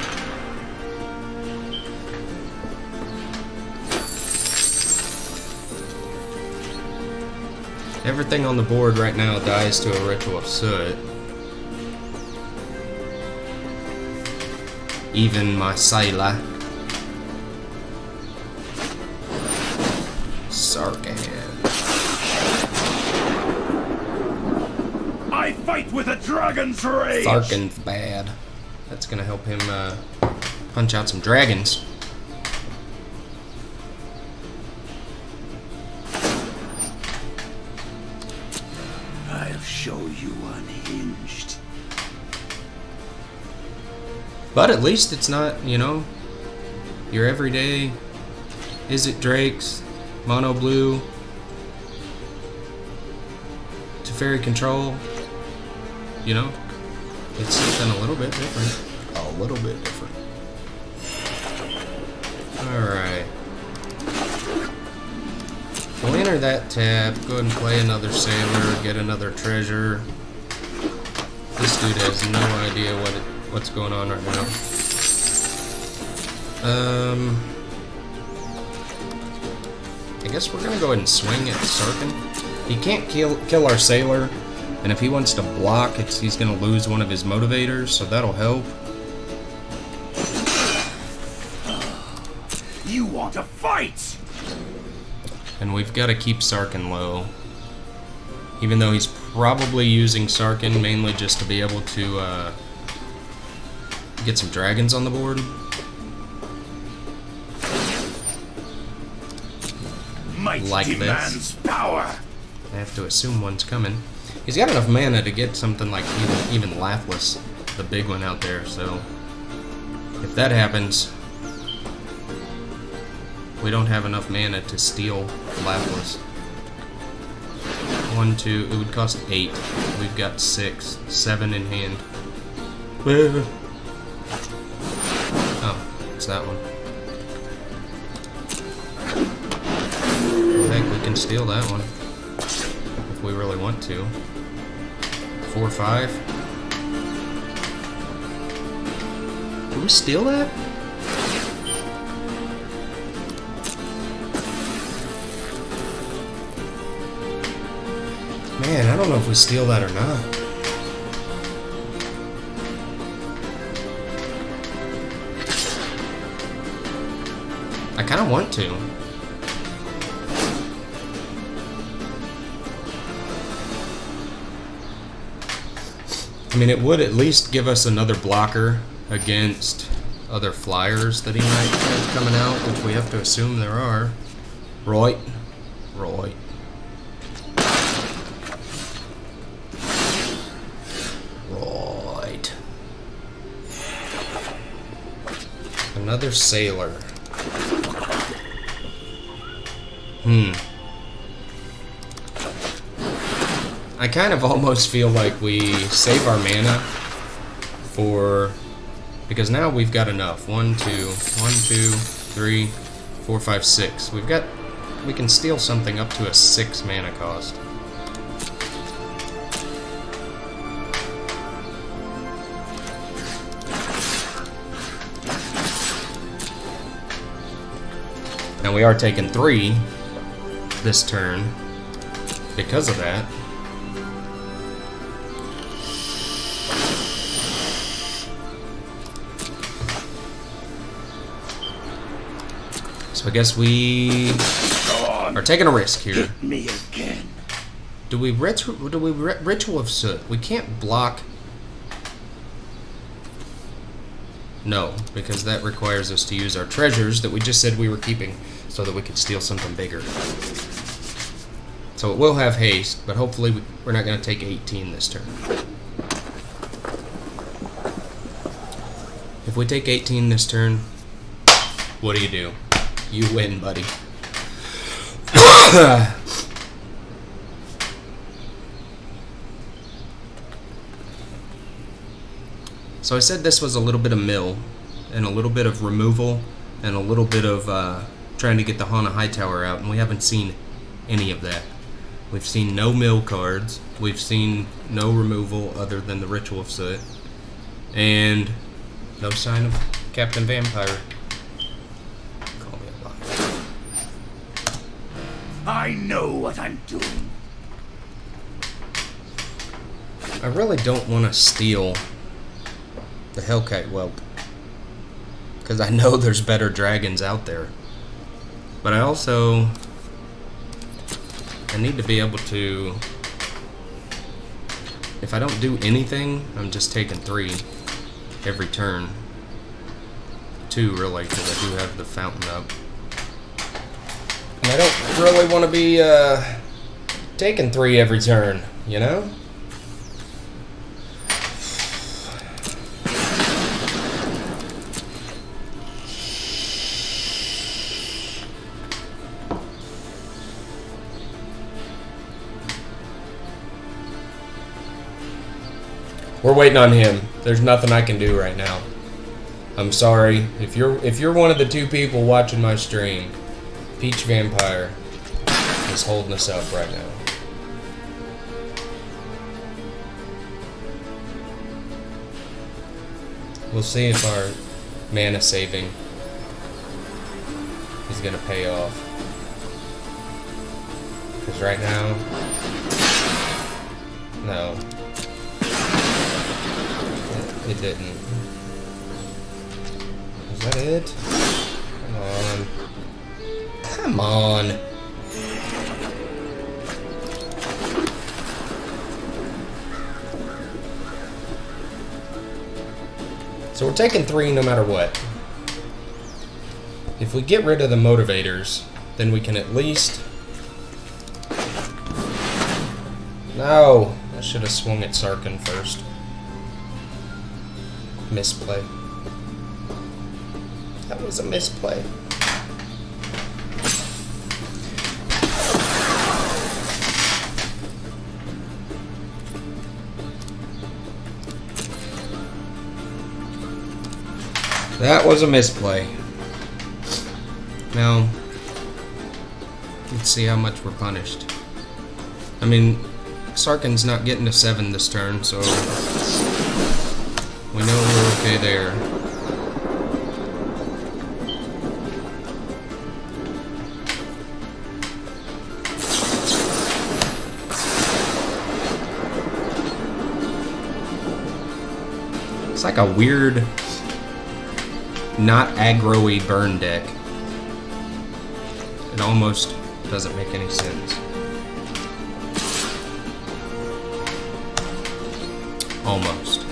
Everything on the board right now dies to a Ritual of Soot. Even my Sailor. Sarkhan. I fight with a dragon's rage! Sarkhan's bad. That's gonna help him punch out some dragons. I'll show you unhinged. But at least it's not, you know, your everyday Is It Drake's mono blue to fairy control. You know, it's something a little bit different. A little bit different. Alright. We'll enter that tab, go ahead and play another Sailor, get another treasure. This dude has no idea what's going on right now. I guess we're gonna go ahead and swing at Sarkhan. He can't kill our Sailor, and if he wants to block, he's gonna lose one of his motivators, so that'll help. You want to fight? And we've got to keep Sarkhan low. Even though he's probably using Sarkhan mainly just to be able to get some dragons on the board. Might Like demands this. Power. I have to assume one's coming. He's got enough mana to get something like even Laughless, the big one out there, so if that happens, we don't have enough mana to steal Laughless. 1, 2, it would cost 8. We've got 6, 7 in hand. Oh, it's that one. I think we can steal that one if we really want to. 4, 5. Can we steal that? Man, I don't know if we steal that or not. I kind of want to. I mean, it would at least give us another blocker against other flyers that he might have coming out, which we have to assume there are. Right. Another Sailor. I kind of almost feel like we save our mana for, because now we've got enough. 1, 2, 3, 4, 5, 6. We can steal something up to a 6 mana cost. Now we are taking 3 this turn because of that. So I guess we are taking a risk here. Hit me again. Do we Ritual of Soot? We can't block. No, because that requires us to use our treasures that we just said we were keeping so that we could steal something bigger. So it will have haste, but hopefully we're not going to take 18 this turn. If we take 18 this turn, what do? You win, buddy. So I said this was a little bit of mill, and a little bit of removal, and a little bit of trying to get the Hana Hightower out, and we haven't seen any of that. We've seen no mill cards, we've seen no removal other than the Ritual of Soot, and no sign of Captain Vampire. Call me a liar. I know what I'm doing. I really don't want to steal the Hellkite Whelp, because I know there's better dragons out there. But I need to be able to, if I don't do anything, I'm just taking 3 every turn. 2 really, because I do have the fountain up. And I don't really want to be taking 3 every turn, you know? We're waiting on him. There's nothing I can do right now. I'm sorry. If you're one of the 2 people watching my stream, Peach Vampire is holding us up right now. We'll see if our mana saving is gonna pay off. Because right now, no. It didn't. Is that it? Come on. Come on. So we're taking 3 no matter what. If we get rid of the motivators, then we can at least... No! I should have swung at Sarkin first. Misplay. That was a misplay. That was a misplay. Now, let's see how much we're punished. I mean, Sarkin's not getting to 7 this turn, so we know we're okay there. It's like a weird, not aggro-y burn deck. It almost doesn't make any sense. Almost.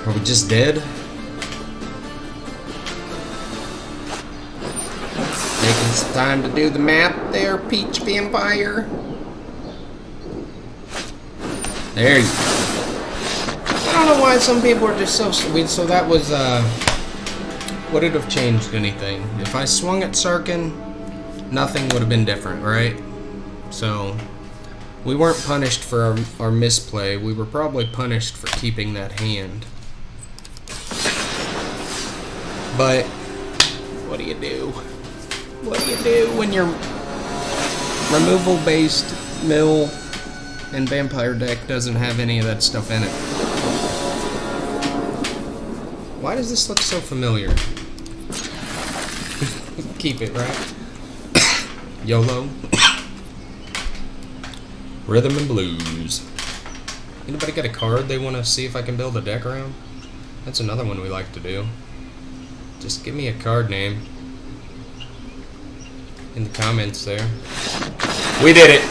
Are we just dead? Taking some time to do the math there, Peach Vampire. There you go. I don't know why some people are just so sweet. So that was, would it have changed anything? If I swung at Sarkin, nothing would have been different, right? So, we weren't punished for our misplay. We were probably punished for keeping that hand. But, what do you do? What do you do when your removal-based mill and vampire deck doesn't have any of that stuff in it? Why does this look so familiar? Keep it, right? YOLO. Rhythm and Blues. Anybody got a card they want to see if I can build a deck around? That's another one we like to do. Just give me a card name. in the comments there. We did it!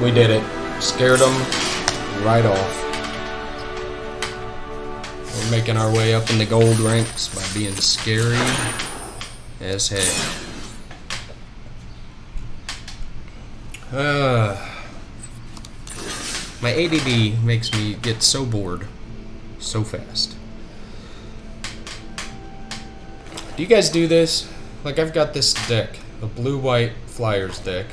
We did it. Scared them right off. We're making our way up in the gold ranks by being scary as heck. My ADD makes me get so bored so fast. Do you guys do this? Like, I've got this deck, a blue-white Flyers deck,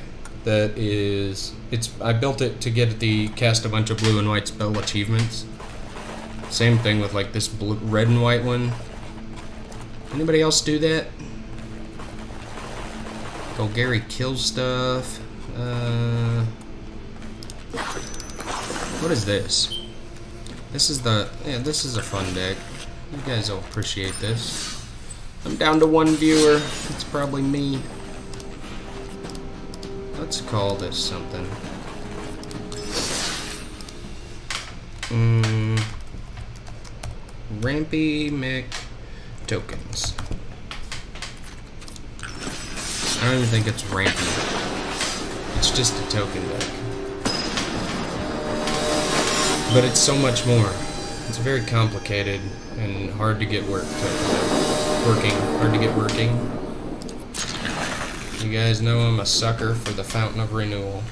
that is... I built it to get the cast a bunch of blue and white spell achievements. Same thing with, like, this blue, red and white one. Anybody else do that? Go Gary kill stuff. What is this? This is the... yeah, this is a fun deck. You guys will appreciate this. I'm down to one viewer. It's probably me. Let's call this something. Rampy Mick Tokens. I don't even think it's rampy. It's just a token deck. But it's so much more. It's very complicated and hard to get working. Hard to get working. You guys know I'm a sucker for the Fountain of Renewal.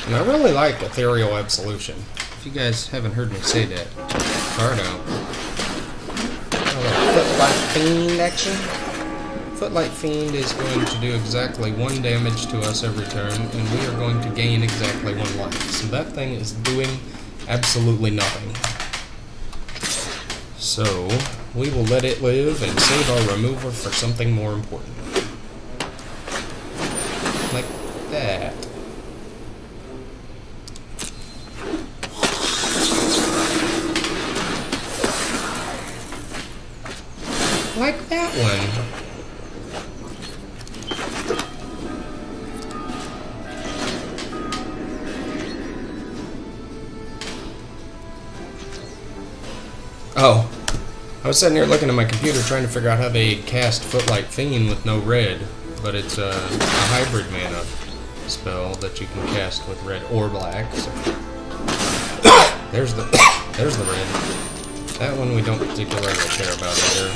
And I really like Ethereal Absolution. If you guys haven't heard me say that, card out. Footlight Fiend action. Footlight Fiend is going to do exactly 1 damage to us every turn, and we are going to gain exactly 1 life. So that thing is doing absolutely nothing. So, we will let it live and save our remover for something more important. Like that. Like that one. Oh. I was sitting here looking at my computer trying to figure out how they cast Footlight Fiend with no red, but it's a hybrid mana spell that you can cast with red or black. So. there's the red. That one we don't particularly care about either.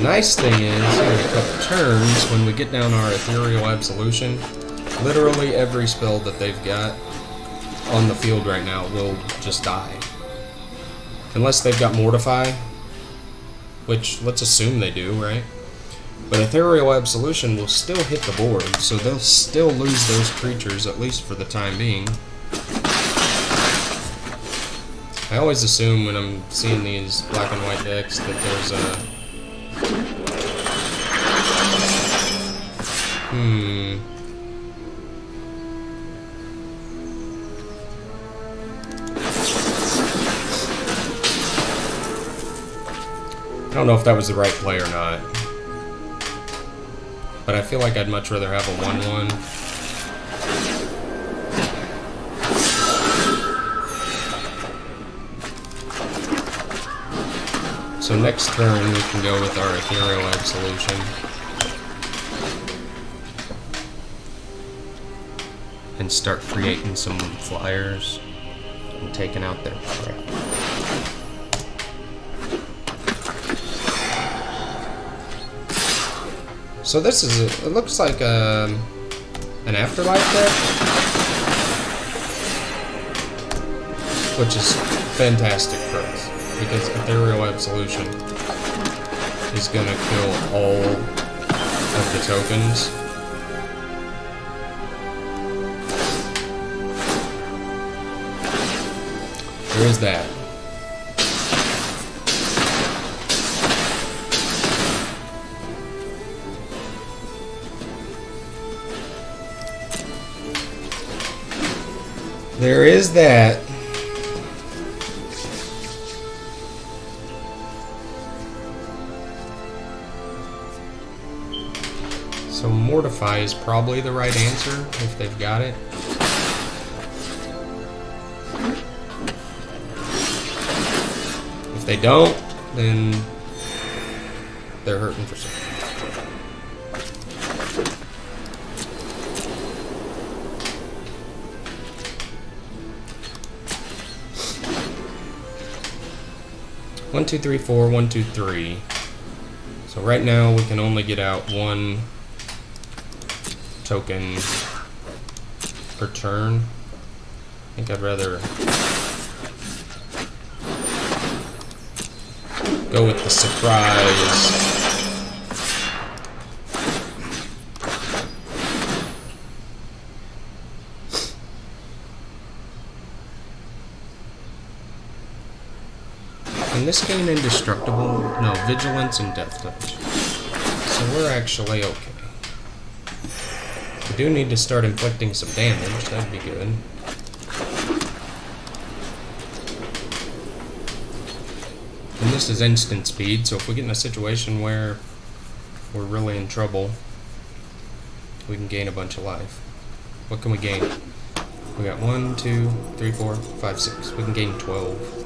Nice thing is, in a couple turns, when we get down our Ethereal Absolution, literally every spell that they've got on the field right now will just die. Unless they've got Mortify, which, let's assume they do, right? But Ethereal Absolution will still hit the board, so they'll still lose those creatures, at least for the time being. I always assume when I'm seeing these black and white decks that there's a... I don't know if that was the right play or not. But I feel like I'd much rather have a 1/1. So next turn we can go with our Ethereal Absolution. And start creating some flyers and taking out their crap. So this is, it looks like an Afterlife deck, which is fantastic for us, because Ethereal Absolution is going to kill all of the tokens. There is that. There is that. So Mortify is probably the right answer if they've got it. If they don't, then they're hurting for something. One, two, three, four, 1, 2, 3. So right now we can only get out 1 token per turn. I think I'd rather go with the surprise. Can this gain indestructible? No, vigilance and death touch. So we're actually okay. We do need to start inflicting some damage, that'd be good. And this is instant speed, so if we get in a situation where we're really in trouble, we can gain a bunch of life. What can we gain? We got 1, 2, 3, 4, 5, 6. We can gain 12.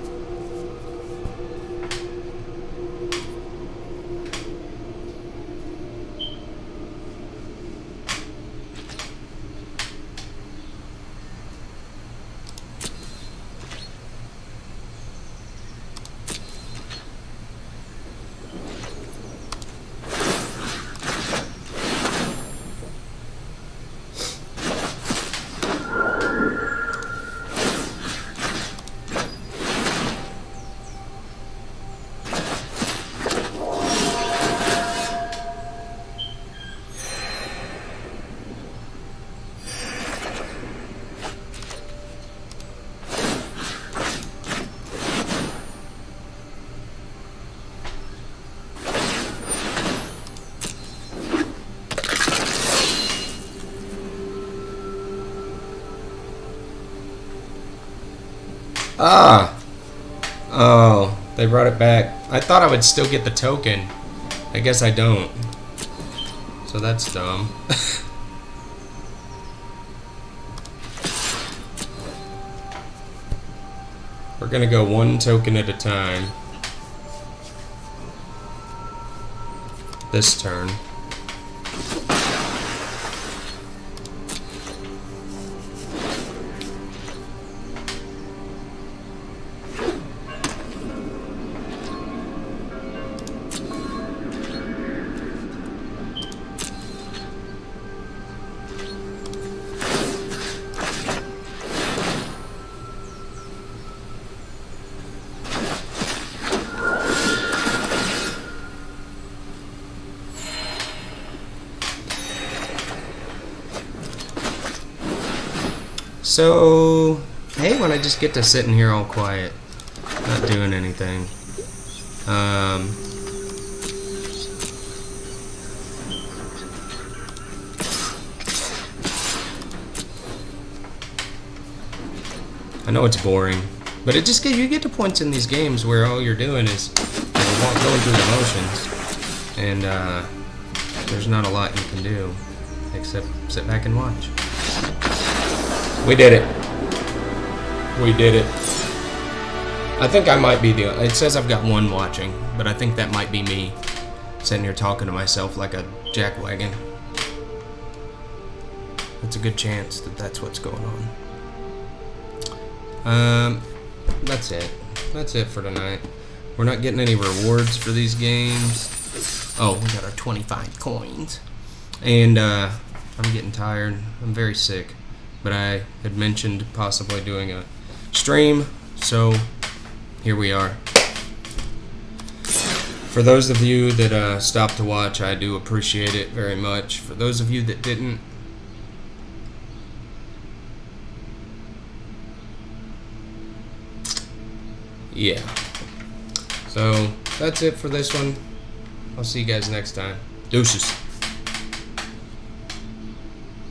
Ah! Oh, they brought it back. I thought I would still get the token. I guess I don't. So that's dumb. We're gonna go 1 token at a time. This turn. So, hey, when I just get to sitting here all quiet, not doing anything. I know it's boring, but it just you get to points in these games where all you're doing is going through the motions, and there's not a lot you can do except sit back and watch. We did it. We did it. I think I might be the... It says I've got 1 watching, but I think that might be me sitting here talking to myself like a jackwagon. It's a good chance that that's what's going on. That's it. That's it for tonight. We're not getting any rewards for these games. Oh, we got our 25 coins. And I'm getting tired. I'm very sick. But I had mentioned possibly doing a stream, so here we are. For those of you that stopped to watch, I do appreciate it very much. For those of you that didn't, yeah. So that's it for this one. I'll see you guys next time. Deuces.